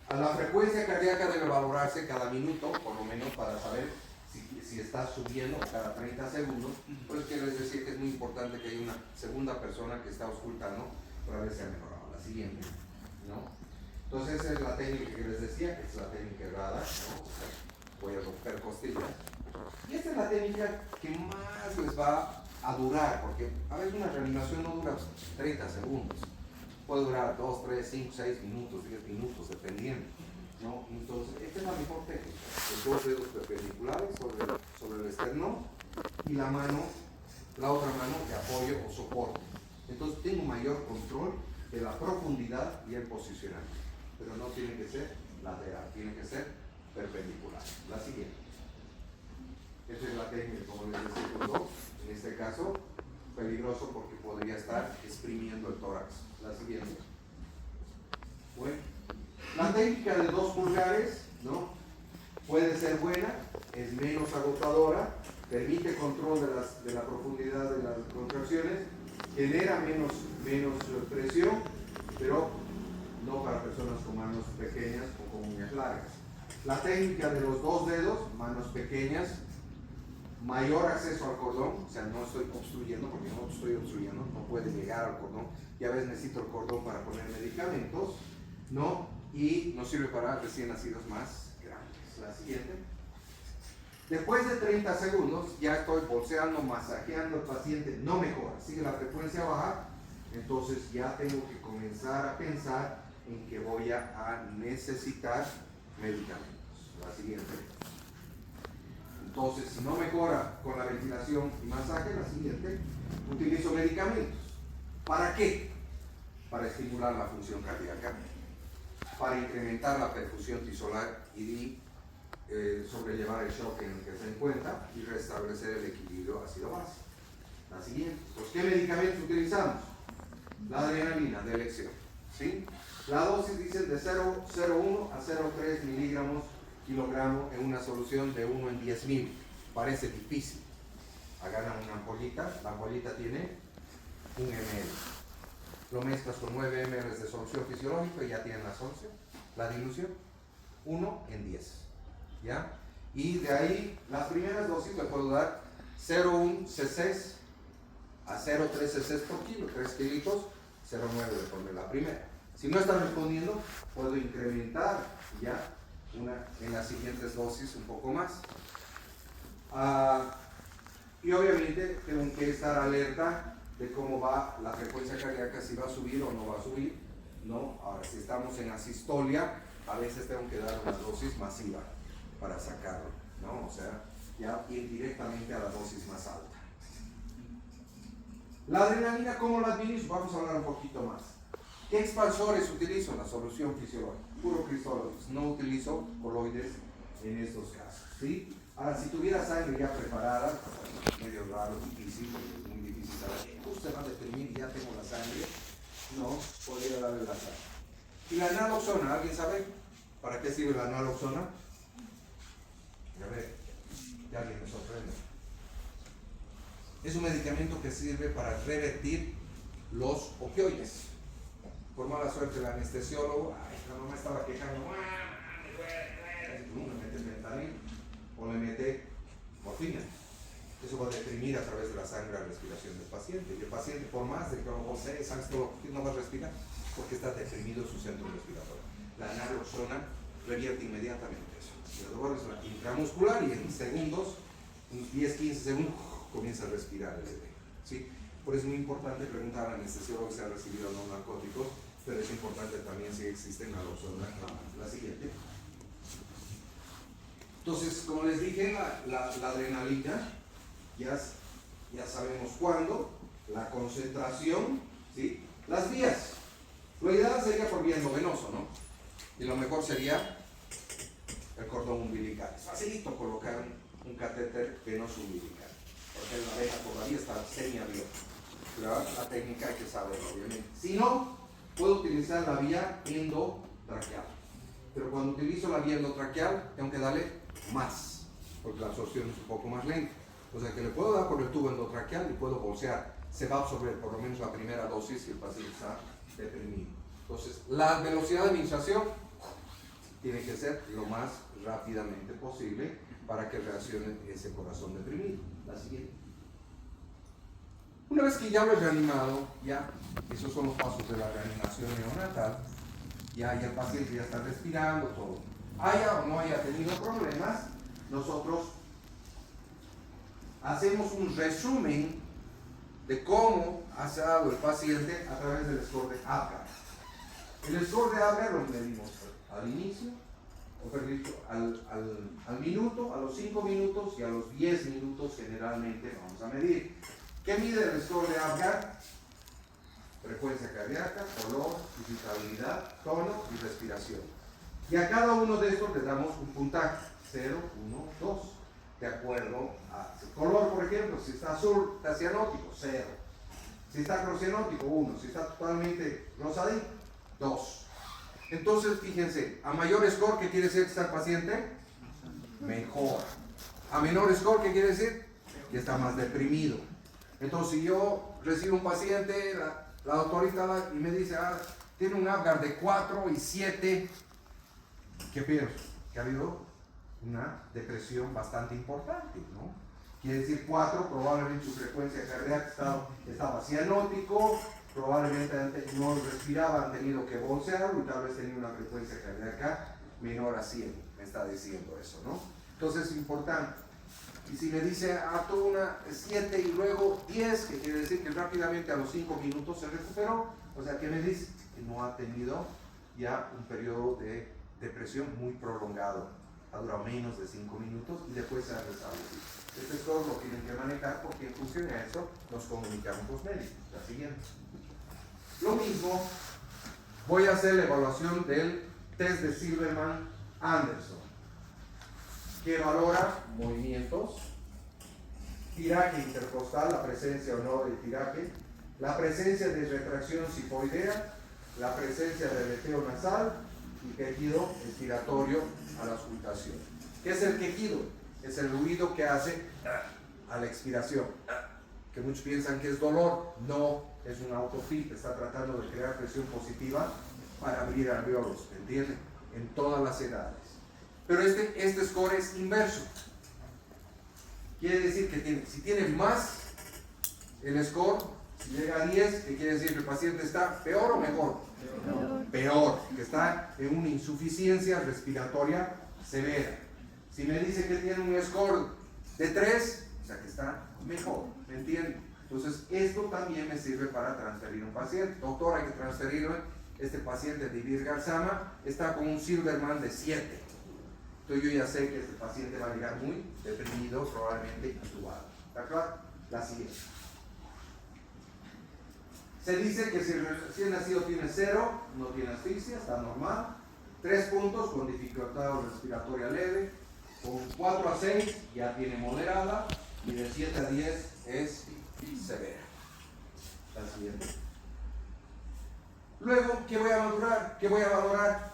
A la frecuencia cardíaca debe valorarse cada minuto, por lo menos para saber si está subiendo cada 30 segundos. Por eso quiero decir que es muy importante que haya una segunda persona que está auscultando para ver si ha mejorado. La siguiente, ¿no? Entonces esa es la técnica que les decía, que es la técnica errada, ¿no? O sea, voy a romper costillas. Y esta es la técnica que más les va a durar, porque a veces una reanimación no dura 30 segundos. Puede durar 2, 3, 5, 6 minutos, 10 minutos, dependiendo, ¿no? Entonces, esta es la mejor técnica. Los dos dedos perpendiculares sobre el esternón y la otra mano de apoyo o soporte. Entonces, tengo mayor control de la profundidad y el posicionamiento. Pero no tiene que ser lateral, tiene que ser perpendicular. La siguiente. Esta es la técnica, como les decía, los dos. En este caso, peligroso porque podría estar exprimiendo el tórax. La siguiente. Bueno, la técnica de 2 pulgares, ¿no? Puede ser buena, es menos agotadora, permite control de la profundidad de las contracciones, genera menos presión, pero no para personas con manos pequeñas o con uñas largas. La técnica de los 2 dedos, manos pequeñas, mayor acceso al cordón, o sea, no estoy obstruyendo, porque no estoy obstruyendo, no puede llegar al cordón, y a veces necesito el cordón para poner medicamentos, ¿no? Y nos sirve para recién nacidos más grandes. La siguiente. Después de 30 segundos, ya estoy bolseando, masajeando al paciente, no mejora, sigue la frecuencia baja, entonces ya tengo que comenzar a pensar en que voy a necesitar medicamentos. La siguiente. Entonces, si no mejora con la ventilación y masaje, la siguiente, utilizo medicamentos. ¿Para qué? Para estimular la función cardíaca, para incrementar la perfusión tisolar y sobrellevar el shock en el que se encuentra y restablecer el equilibrio ácido-base. La siguiente, pues, ¿qué medicamentos utilizamos? La adrenalina de elección, ¿sí? La dosis dicen de 0,01 a 0,3 miligramos kilogramo en una solución de 1 en 10.000. Parece difícil. Agarran una ampollita, la ampollita tiene 1 ml. Lo mezclas con 9 ml de solución fisiológica y ya tienen la solución, la dilución, 1 en 10. ¿Ya? Y de ahí, las primeras dosis le puedo dar 0,1 cc a 0,3 cc por kilo, 3 kilitos, 0,9 de poner la primera. Si no está respondiendo, puedo incrementar ya en las siguientes dosis un poco más. Y obviamente tengo que estar alerta de cómo va la frecuencia cardíaca, si va a subir o no va a subir, ¿no? Ahora, si estamos en asistolia, a veces tengo que dar una dosis masiva para sacarlo, ¿no? O sea, ya ir directamente a la dosis más alta. La adrenalina, ¿cómo la administro? Vamos a hablar un poquito más. ¿Qué expansores utilizo en la solución fisiológica? Puro cristólogus, no utilizo coloides en estos casos, ¿sí? Ahora, si tuviera sangre ya preparada, medio raro, difícil, porque es muy difícil saber, usted va a deprimir y ya tengo la sangre, no, podría darle la sangre. ¿Y la naloxona? ¿Alguien sabe para qué sirve la naloxona? A ver, ya alguien me sorprende. Es un medicamento que sirve para revertir los opioides. Por mala suerte el anestesiólogo, la mamá estaba quejando, me mete fentanil o le mete morfina. Eso va a deprimir a través de la sangre la respiración del paciente. Y el paciente, por más de que sabes todo, no va a respirar porque está deprimido su centro respiratorio. La naloxona revierte inmediatamente eso. Se lo devuelves intramuscular y en segundos, unos 10-15 segundos, comienza a respirar el bebé, ¿sí? Por eso es muy importante preguntar al anestesiólogo si ha recibido o no narcóticos, pero es importante también si existe naloxona. La siguiente. Entonces, como les dije, la adrenalina, ya sabemos cuándo, la concentración, ¿sí? Las vías. Lo ideal sería por vía endovenoso, ¿no? Y lo mejor sería el cordón umbilical. Es facilito colocar un catéter venoso umbilical, porque la veja por la vía está semiabierta. Pero la técnica hay que saberlo, obviamente. Si no, puedo utilizar la vía endotraqueal. Pero cuando utilizo la vía endotraqueal, tengo que darle más, porque la absorción es un poco más lenta. O sea que le puedo dar por el tubo endotraqueal y puedo bolsear se va a absorber por lo menos la primera dosis si el paciente está deprimido. Entonces, la velocidad de administración tiene que ser lo más rápidamente posible para que reaccione ese corazón deprimido. La siguiente. Una vez que ya lo he reanimado, ya, esos son los pasos de la reanimación neonatal, ya el paciente ya está respirando, todo. Haya o no haya tenido problemas, nosotros hacemos un resumen de cómo ha estado el paciente a través del score de Apgar. El score de Apgar lo medimos al inicio, al minuto, a los 5 minutos y a los 10 minutos generalmente vamos a medir. ¿Qué mide el score de Apgar? Frecuencia cardíaca, color, irritabilidad, tono y respiración. Y a cada uno de estos le damos un puntaje, 0, 1, 2, de acuerdo a su color, por ejemplo, si está azul, está cianótico, 0. Si está crocianótico, 1. Si está totalmente rosadito, 2. Entonces, fíjense, a mayor score, ¿qué quiere decir que está el paciente? Mejor. A menor score, ¿qué quiere decir? Que está más deprimido. Entonces, si yo recibo un paciente, la doctorita y me dice, tiene un Apgar de 4 y 7, ¿qué pienso? Que ha habido una depresión bastante importante, ¿no? Quiere decir 4, probablemente su frecuencia cardíaca estaba cianótico, probablemente no respiraba, han tenido que bolsearlo y tal vez tenía una frecuencia cardíaca menor a 100, me está diciendo eso, ¿no? Entonces es importante. Y si me dice, tuvo una 7 y luego 10, que quiere decir que rápidamente a los 5 minutos se recuperó, o sea, ¿qué me dice? Que no ha tenido ya un periodo de depresión muy prolongado, ha durado menos de 5 minutos y después se ha restablecido. Este score lo tienen que manejar porque en función de eso nos comunicamos los médicos. La siguiente. Lo mismo, voy a hacer la evaluación del test de Silverman-Anderson, que valora movimientos, tiraje intercostal, la presencia o no del tiraje, la presencia de retracción sifoidea, la presencia de aleteo nasal y quejido expiratorio a la auscultación. ¿Qué es el quejido? Es el ruido que hace a la expiración, que muchos piensan que es dolor. No, es un autofit, está tratando de crear presión positiva para abrir alveolos, ¿entienden? En todas las edades. Pero este score es inverso. Quiere decir que si tiene más el score, si llega a 10, ¿qué quiere decir? ¿Que el paciente está peor o mejor? Peor, que está en una insuficiencia respiratoria severa. Si me dice que tiene un score de 3, o sea que está mejor, ¿me entienden? Entonces, esto también me sirve para transferir a un paciente. Doctor, hay que transferirlo. Este paciente de Vir-Garzama está con un Silverman de 7. Entonces, yo ya sé que este paciente va a llegar muy deprimido, probablemente intubado. ¿Está claro? La siguiente. Se dice que si el recién nacido tiene 0, no tiene asfixia, está normal. 3 puntos con dificultad respiratoria leve. Con 4 a 6 ya tiene moderada. Y de 7 a 10 es severa. La siguiente. Luego, ¿qué voy a valorar? ¿Qué voy a valorar?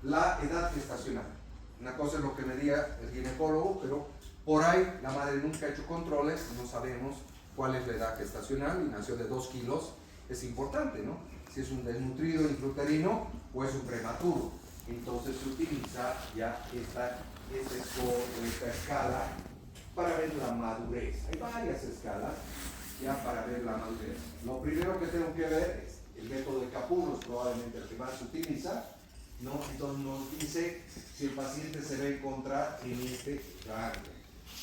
La edad gestacional. Una cosa es lo que me diga el ginecólogo, pero por ahí la madre nunca ha hecho controles, no sabemos cuál es la edad gestacional y nació de 2 kilos. Es importante, ¿no? Si es un desnutrido intrauterino o es un prematuro. Entonces se utiliza ya esta escala para ver la madurez. Hay varias escalas ya para ver la madurez. Lo primero que tengo que ver es el método de Capurro, probablemente el que más se utiliza, ¿no? Entonces nos dice si el paciente se va a encontrar en este rango,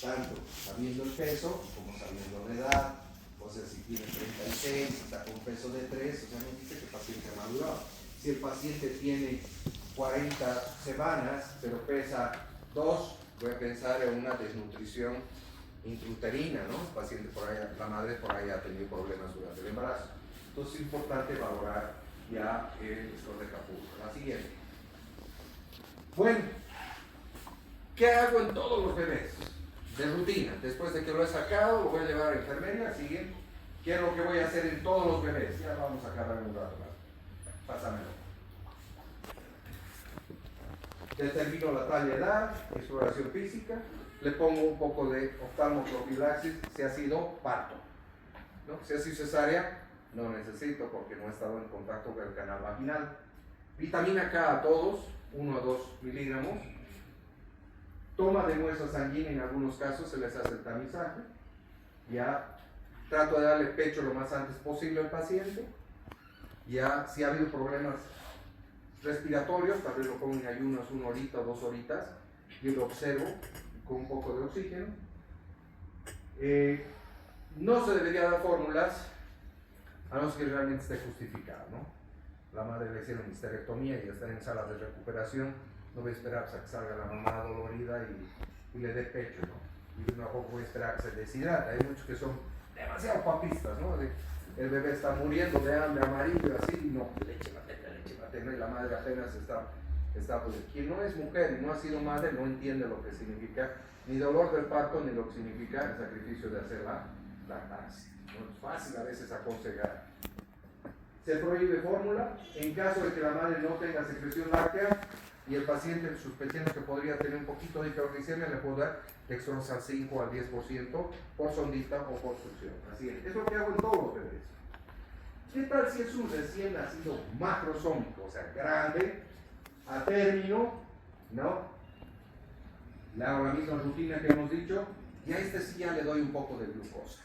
tanto sabiendo el peso como sabiendo la edad. O sea, si tiene 36, está con peso de 3, o sea, nos dice que el paciente ha madurado. Si el paciente tiene 40 semanas, pero pesa 2, voy a pensar en una desnutrición intrauterina, ¿no? El paciente por ahí, la madre por ahí ha tenido problemas durante el embarazo. Entonces es importante valorar ya el score de Capurro. La siguiente. Bueno, ¿qué hago en todos los bebés? De rutina. Después de que lo he sacado, lo voy a llevar a la enfermería. Siguiente. ¿Qué es lo que voy a hacer en todos los bebés? Ya vamos a acabar en un rato más. Pásamelo. Determino la talla, edad, exploración física. Le pongo un poco de oftalmoprofilaxis si ha sido parto. ¿no? Si es cesárea, no necesito porque no he estado en contacto con el canal vaginal. Vitamina K a todos, 1 a 2 miligramos. Toma de muestra sanguínea, en algunos casos se les hace el tamizaje. Ya trato de darle pecho lo más antes posible al paciente. Ya si ha habido problemas respiratorios, tal vez lo pongo en ayunas 1 horita o 2 horitas. Yo lo observo con un poco de oxígeno. No se debería dar fórmulas a no ser que realmente esté justificado, ¿no? La madre le hicieron histerectomía y está en sala de recuperación, no voy a esperar hasta que salga la mamá dolorida y le dé pecho, ¿no? Y tampoco voy a esperar que se deshidrate. Hay muchos que son demasiado papistas, ¿no? El bebé está muriendo de hambre, amarillo, así, y no, leche materna, y la madre apenas está pues, quien no es mujer y no ha sido madre no entiende lo que significa ni dolor del parto ni lo que significa el sacrificio de hacer la lactancia. No es fácil a veces aconsejar. Se prohíbe fórmula en caso de que la madre no tenga secreción láctea y el paciente sospechando que podría tener un poquito de hiperglicemia, le puedo dar dextrosa al 5 al 10% por sondita o por succión. Así es lo que hago en todos los bebés. ¿Qué tal si es un recién nacido macrosómico, o sea, grande, a término, ¿no? Le hago la misma rutina que hemos dicho y a este sí ya le doy un poco de glucosa.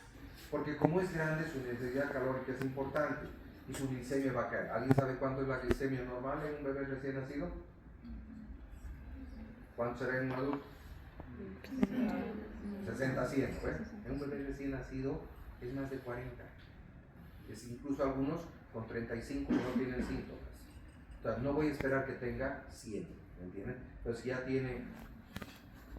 Porque como es grande, su necesidad calórica es importante y su glicemia va a caer. ¿Alguien sabe cuánto es la glicemia normal en un bebé recién nacido? ¿Cuánto será en un adulto? 60 a 100, ¿pues? En un bebé recién nacido es más de 40. Es incluso algunos con 35 que no tienen síntomas. O sea, no voy a esperar que tenga 100, ¿me entienden? Pero si ya tiene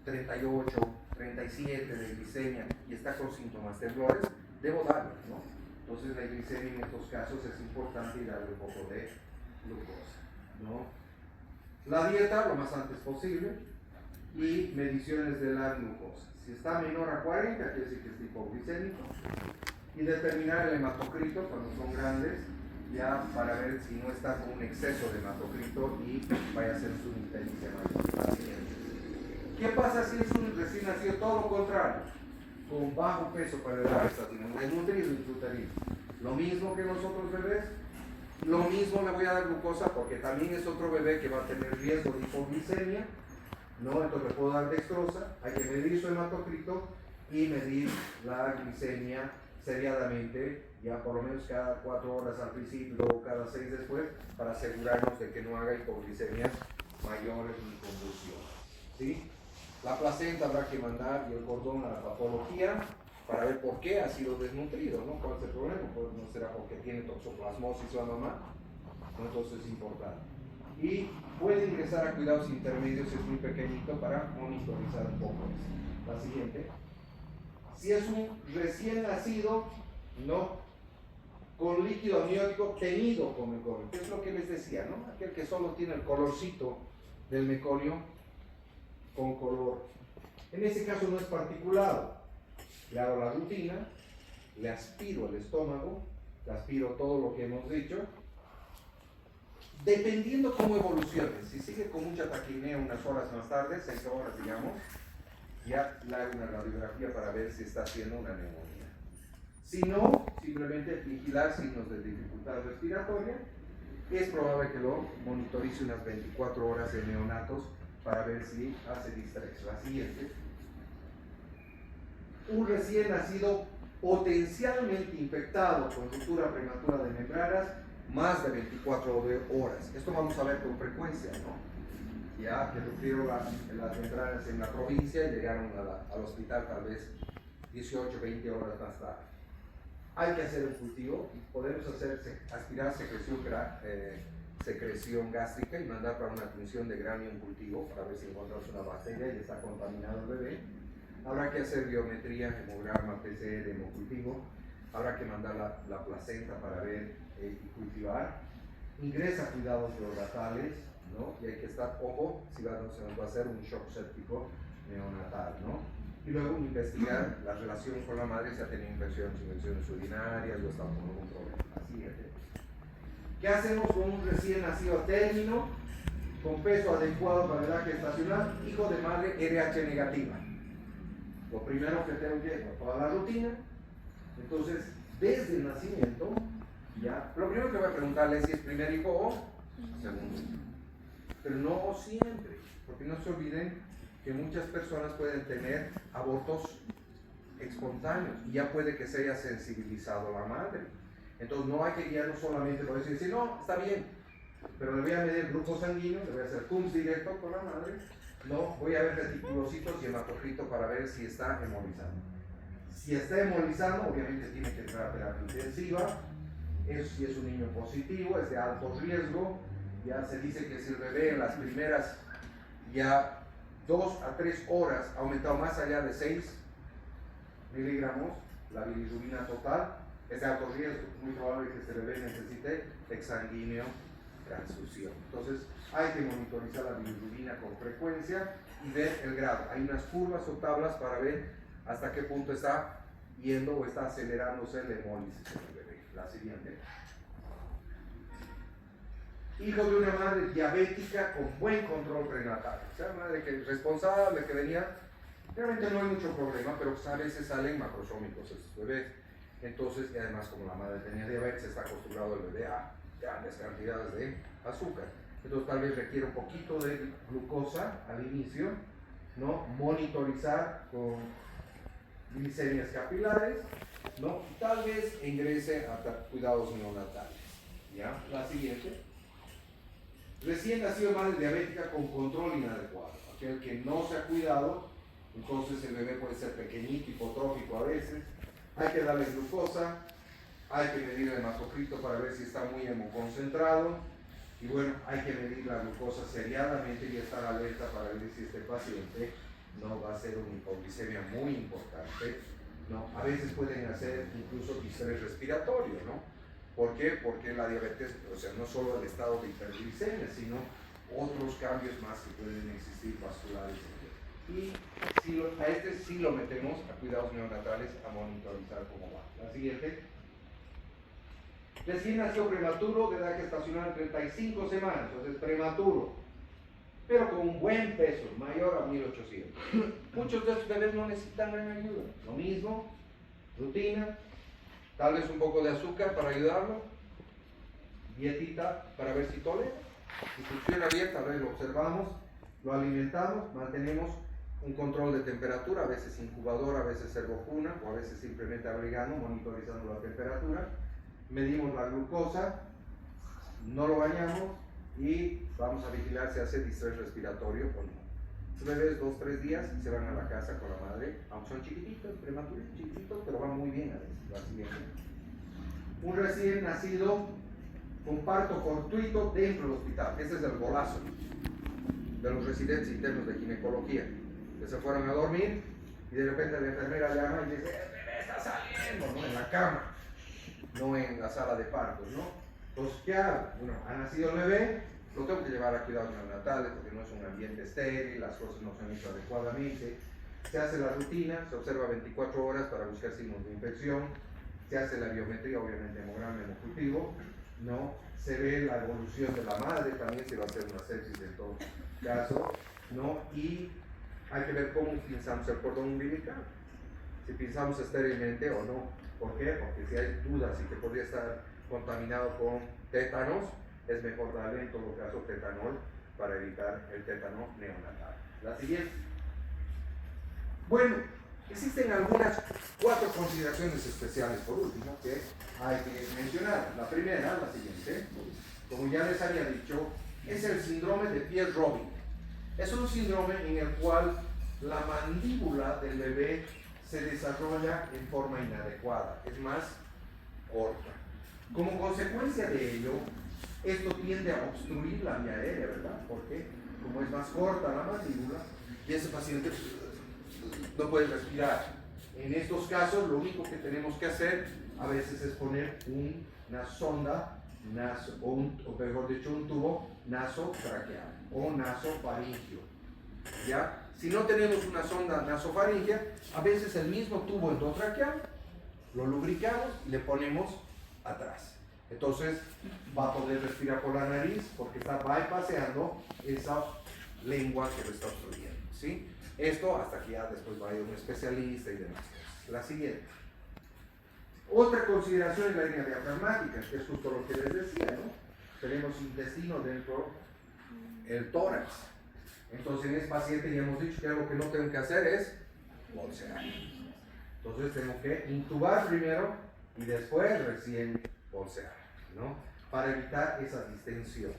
38, 37 de glicemia y está con síntomas temblores, debo darle, ¿no? Entonces la glicemia en estos casos es importante y darle un poco de glucosa, ¿no? La dieta lo más antes posible y mediciones de la glucosa. Si está menor a 40, quiere decir que es hipoglicémico. Y determinar el hematocrito cuando son grandes, ya para ver si no está con un exceso de hematocrito y vaya a ser su inteligencia mayor. ¿Qué pasa si es un recién nacido? Todo lo contrario, con bajo peso para la edad, desnutrido y insuterido. Lo mismo que los otros bebés, lo mismo le voy a dar glucosa porque también es otro bebé que va a tener riesgo de hipoglicemia, ¿no? Entonces le puedo dar dextrosa, hay que medir su hematocrito y medir la glicemia seriadamente, ya por lo menos cada 4 horas al principio, luego cada 6 después, para asegurarnos de que no haga hipoglicemias mayores ni convulsiones, ¿sí? La placenta habrá que mandar y el cordón a la patología para ver por qué ha sido desnutrido, ¿no? ¿Cuál es el problema? Pues no será porque tiene toxoplasmosis la mamá, ¿no? Entonces es importante. Y puede ingresar a cuidados intermedios si es muy pequeñito para monitorizar un poco eso. La siguiente. Si es un recién nacido, ¿no? Con líquido amniótico teñido con meconio, que es lo que les decía, ¿no? Aquel que solo tiene el colorcito del meconio con color. En ese caso no es particulado. Le hago la rutina, le aspiro el estómago, le aspiro todo lo que hemos dicho. Dependiendo cómo evolucione, si sigue con mucha taquipnea unas horas más tarde, 6 horas digamos, ya le hago una radiografía para ver si está haciendo una neumonía. Si no, simplemente vigilar signos de dificultad respiratoria. Es probable que lo monitorice unas 24 horas en neonatos para ver si hace distrés. La siguiente. Un recién nacido potencialmente infectado con ruptura prematura de membranas, más de 24 horas. Esto vamos a ver con frecuencia, ¿no? Ya que ruptieron las membranas en la provincia y llegaron al hospital tal vez 18, 20 horas más tarde. Hay que hacer un cultivo y podemos aspirar secreción gástrica y mandar para una tinción de granio en cultivo para ver si encontramos una bacteria y está contaminado el bebé. Habrá que hacer biometría, hemograma, PCR, hemocultivo. Habrá que mandar la placenta para ver y cultivar. Ingresa a cuidados neonatales, ¿no? Y hay que estar, ojo, si se nos va a hacer un shock séptico neonatal, ¿no? Y luego investigar la relación con la madre si ha tenido infecciones urinarias o está con algún problema. Así es. ¿Qué hacemos con un recién nacido a término, con peso adecuado para la edad gestacional, hijo de madre RH negativa? Lo primero que tengo que hacer, toda la rutina. Entonces, desde el nacimiento, ya, lo primero que voy a preguntarle es si es primer hijo o segundo hijo. Pero no siempre, porque no se olviden que muchas personas pueden tener abortos espontáneos y ya puede que se haya sensibilizado la madre. Entonces no hay que guiarnos solamente por decir, no, está bien, pero le voy a medir grupo sanguíneo, le voy a hacer CUMS directo con la madre, no, voy a ver reticulocitos y hematocrito para ver si está hemolizando. Si está hemolizando, obviamente tiene que entrar a terapia intensiva. Eso si es un niño positivo, es de alto riesgo. Ya se dice que si el bebé en las primeras ya 2 a 3 horas ha aumentado más allá de 6 miligramos la bilirrubina total, es de alto riesgo. Muy probable que este bebé necesite exsanguíneo transfusión. Entonces hay que monitorizar la bilirrubina con frecuencia y ver el grado. Hay unas curvas o tablas para ver hasta qué punto está yendo o está acelerándose la hemólisis del bebé. La siguiente. Hijo de una madre diabética con buen control prenatal. O sea, madre que es responsable, que venía. Realmente no hay mucho problema, pero pues a veces salen macrosómicos estos bebés. Entonces, y además como la madre tenía diabetes, está acostumbrado el bebé a grandes cantidades de azúcar. Entonces tal vez requiere un poquito de glucosa al inicio, ¿no? Monitorizar con glicemias capilares, ¿no? Tal vez ingrese a cuidados neonatales. ¿Ya? La siguiente. Recién nacido madre diabética con control inadecuado. Aquel que no se ha cuidado, entonces el bebé puede ser pequeñito, hipotrófico a veces. Hay que darle glucosa, hay que medir el hematocrito para ver si está muy hemoconcentrado. Y bueno, hay que medir la glucosa seriadamente y estar alerta para ver si este paciente no va a ser una hipoglicemia muy importante, ¿no? A veces pueden hacer incluso distrés respiratorio, ¿no? ¿Por qué? Porque la diabetes, o sea, no solo el estado de hiperglicemia, sino otros cambios más que pueden existir vasculares. Y si a este sí lo metemos a cuidados neonatales a monitorizar cómo va. La siguiente. Recién nació prematuro de edad gestacional en 35 semanas, entonces prematuro, pero con un buen peso, mayor a 1800. Muchos de estos bebés no necesitan gran ayuda. Lo mismo, rutina, tal vez un poco de azúcar para ayudarlo, dietita para ver si tolera. Si funciona bien, tal vez lo observamos, lo alimentamos, mantenemos un control de temperatura, a veces incubadora, a veces servocuna, o a veces simplemente abrigando, monitorizando la temperatura. Medimos la glucosa, no lo bañamos y vamos a vigilar si hace distrés respiratorio o no. Los bebés 2-3 días se van a la casa con la madre, aunque son chiquititos, prematuros, chiquititos, pero van muy bien a veces. La siguiente. Un recién nacido con parto fortuito dentro del hospital. Ese es el golazo de los residentes internos de ginecología, que se fueron a dormir y de repente la enfermera llama y dice: el bebé está saliendo, ¿no? En la cama, no en la sala de partos, ¿no? Entonces, ¿qué hago? Bueno, ha nacido el bebé, lo tengo que llevar a cuidados neonatales porque no es un ambiente estéril, las cosas no se han hecho adecuadamente. Se hace la rutina, se observa 24 horas para buscar signos de infección, se hace la biometría, obviamente hemograma, hemocultivo, ¿no? Se ve la evolución de la madre, también se va a hacer una sepsis en todo caso, ¿no? Y hay que ver cómo pinzamos el cordón umbilical, si pinzamos estérilmente o no. ¿Por qué? Porque si hay dudas y que podría estar contaminado con tétanos, es mejor darle en todo caso tetanol para evitar el tétano neonatal. La siguiente. Bueno, existen algunas 4 consideraciones especiales por último que hay que mencionar. La primera, la siguiente, como ya les había dicho, es el síndrome de Pierre-Robin. Es un síndrome en el cual la mandíbula del bebé se desarrolla en forma inadecuada, es más corta. Como consecuencia de ello, esto tiende a obstruir la vía aérea, ¿verdad? Porque como es más corta la mandíbula, y ese paciente no puede respirar. En estos casos, lo único que tenemos que hacer a veces es poner una sonda, o mejor dicho, un tubo nasotraqueal o nasofaringio. ¿Ya? Si no tenemos una sonda nasofaringea, a veces el mismo tubo endotraqueal lo lubricamos y le ponemos atrás. Entonces va a poder respirar por la nariz porque está bypaseando esa lengua que lo está obstruyendo, ¿sí? Esto hasta que ya después vaya un especialista y demás cosas. La siguiente. Otra consideración es la hernia diafragmática, que es justo lo que les decía, ¿no? Tenemos intestino dentro del tórax. Entonces en ese paciente ya hemos dicho que algo que no tengo que hacer es bolsear. Entonces tengo que intubar primero y después recién bolsear, ¿no? Para evitar esa distensión.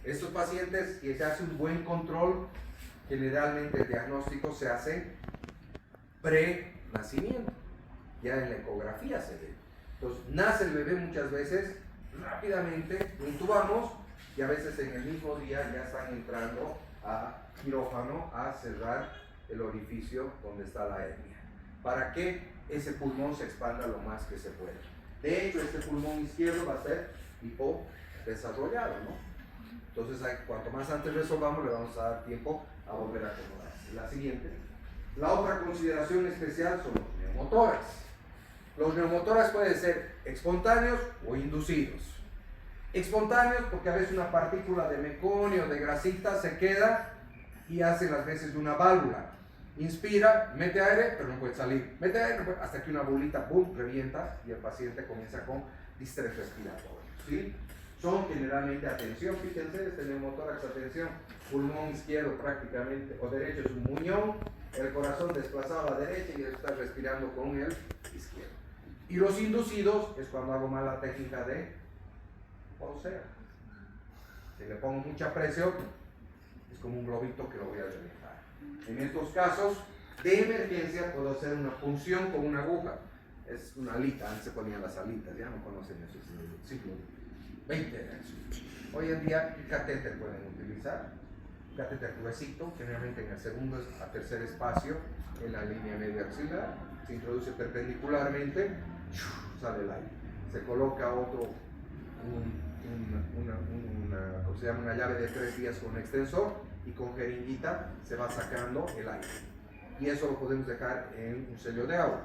Estos pacientes que se hace un buen control, generalmente el diagnóstico se hace pre-nacimiento. Ya en la ecografía se ve. Entonces nace el bebé muchas veces, rápidamente lo intubamos y a veces en el mismo día ya están entrando a quirófano a cerrar el orificio donde está la hernia, para que ese pulmón se expanda lo más que se pueda. De hecho, este pulmón izquierdo va a ser hipodesarrollado, ¿no? Entonces, cuanto más antes resolvamos, le vamos a dar tiempo a volver a acomodarse. La siguiente. La otra consideración especial son los neumotórax. Los neumotórax pueden ser espontáneos o inducidos. Espontáneos porque a veces una partícula de meconio o de grasita se queda y hace las veces de una válvula. Inspira, mete aire, pero no puede salir. Mete aire, no puede, hasta que una bolita, boom, revienta y el paciente comienza con distrés respiratorio, ¿sí? Son generalmente, atención, fíjense, este neumotórax, atención, pulmón izquierdo prácticamente, o derecho es un muñón, el corazón desplazado a la derecha y está respirando con el izquierdo. Y los inducidos es cuando hago mal la técnica de bolseo. Si le pongo mucha presión, es como un globito que lo voy a reventar. En estos casos de emergencia puedo hacer una punción con una aguja. Es una alita, antes se ponían las alitas, ya no conocen eso, es del siglo XX. Hoy en día el catéter pueden utilizar, catéter gruesito, generalmente en el segundo a tercer espacio, en la línea media axilar, se introduce perpendicularmente, sale el aire. Se coloca otro, ¿cómo se llama? Una llave de 3 vías con extensor y con jeringuita se va sacando el aire. Y eso lo podemos dejar en un sello de agua.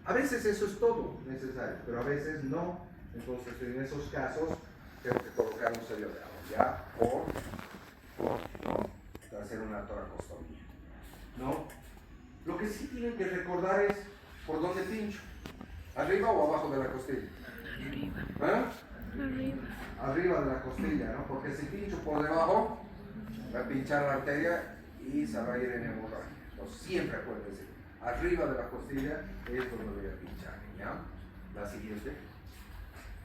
A veces eso es todo necesario, pero a veces no. Entonces en esos casos tengo que colocar un sello de agua, ¿ya? Para hacer una toracostomía, ¿no? Lo que sí tienen que recordar es por dónde pincho. ¿Arriba o abajo de la costilla? Arriba. ¿Eh? Arriba. Arriba de la costilla, ¿no? Porque si pincho por debajo, va a pinchar la arteria y se va a ir en hemorragia. Entonces siempre acuérdense, arriba de la costilla es donde voy a pinchar, ¿ya? La siguiente.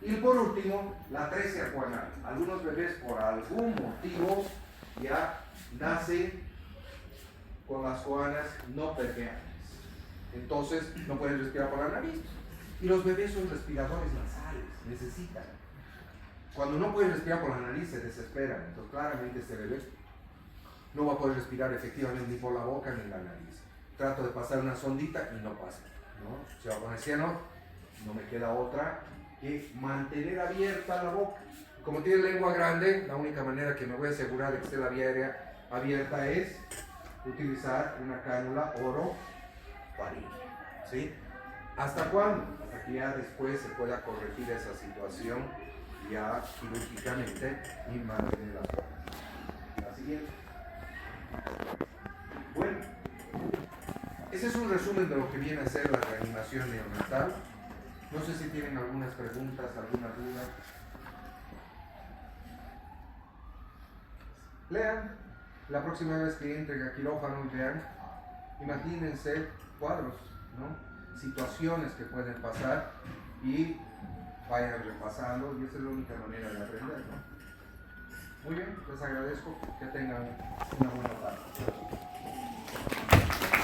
Y por último, la atresia juanal. Algunos bebés por algún motivo ya nacen con las juanas no permeables. Entonces no pueden respirar por la nariz. Y los bebés son respiradores nasales, necesitan. Cuando no pueden respirar por la nariz se desesperan. Entonces claramente este bebé no va a poder respirar efectivamente ni por la boca ni la nariz. Trato de pasar una sondita y no pasa, ¿no? Si va a poner ciano, no me queda otra que mantener abierta la boca. Como tiene lengua grande, la única manera que me voy a asegurar de que esté la vía aérea abierta es utilizar una cánula orofaringe, ¿sí? ¿Hasta cuándo? Hasta que ya después se pueda corregir esa situación ya quirúrgicamente y mantener las formas. La siguiente. Bueno, ese es un resumen de lo que viene a ser la reanimación neonatal. No sé si tienen algunas preguntas, alguna duda. Lean, la próxima vez que entren a quirófano, vean, imagínense cuadros, ¿no? Situaciones que pueden pasar y vayan repasando, y esa es la única manera de aprender, ¿no? Muy bien, les agradezco, que tengan una buena tarde.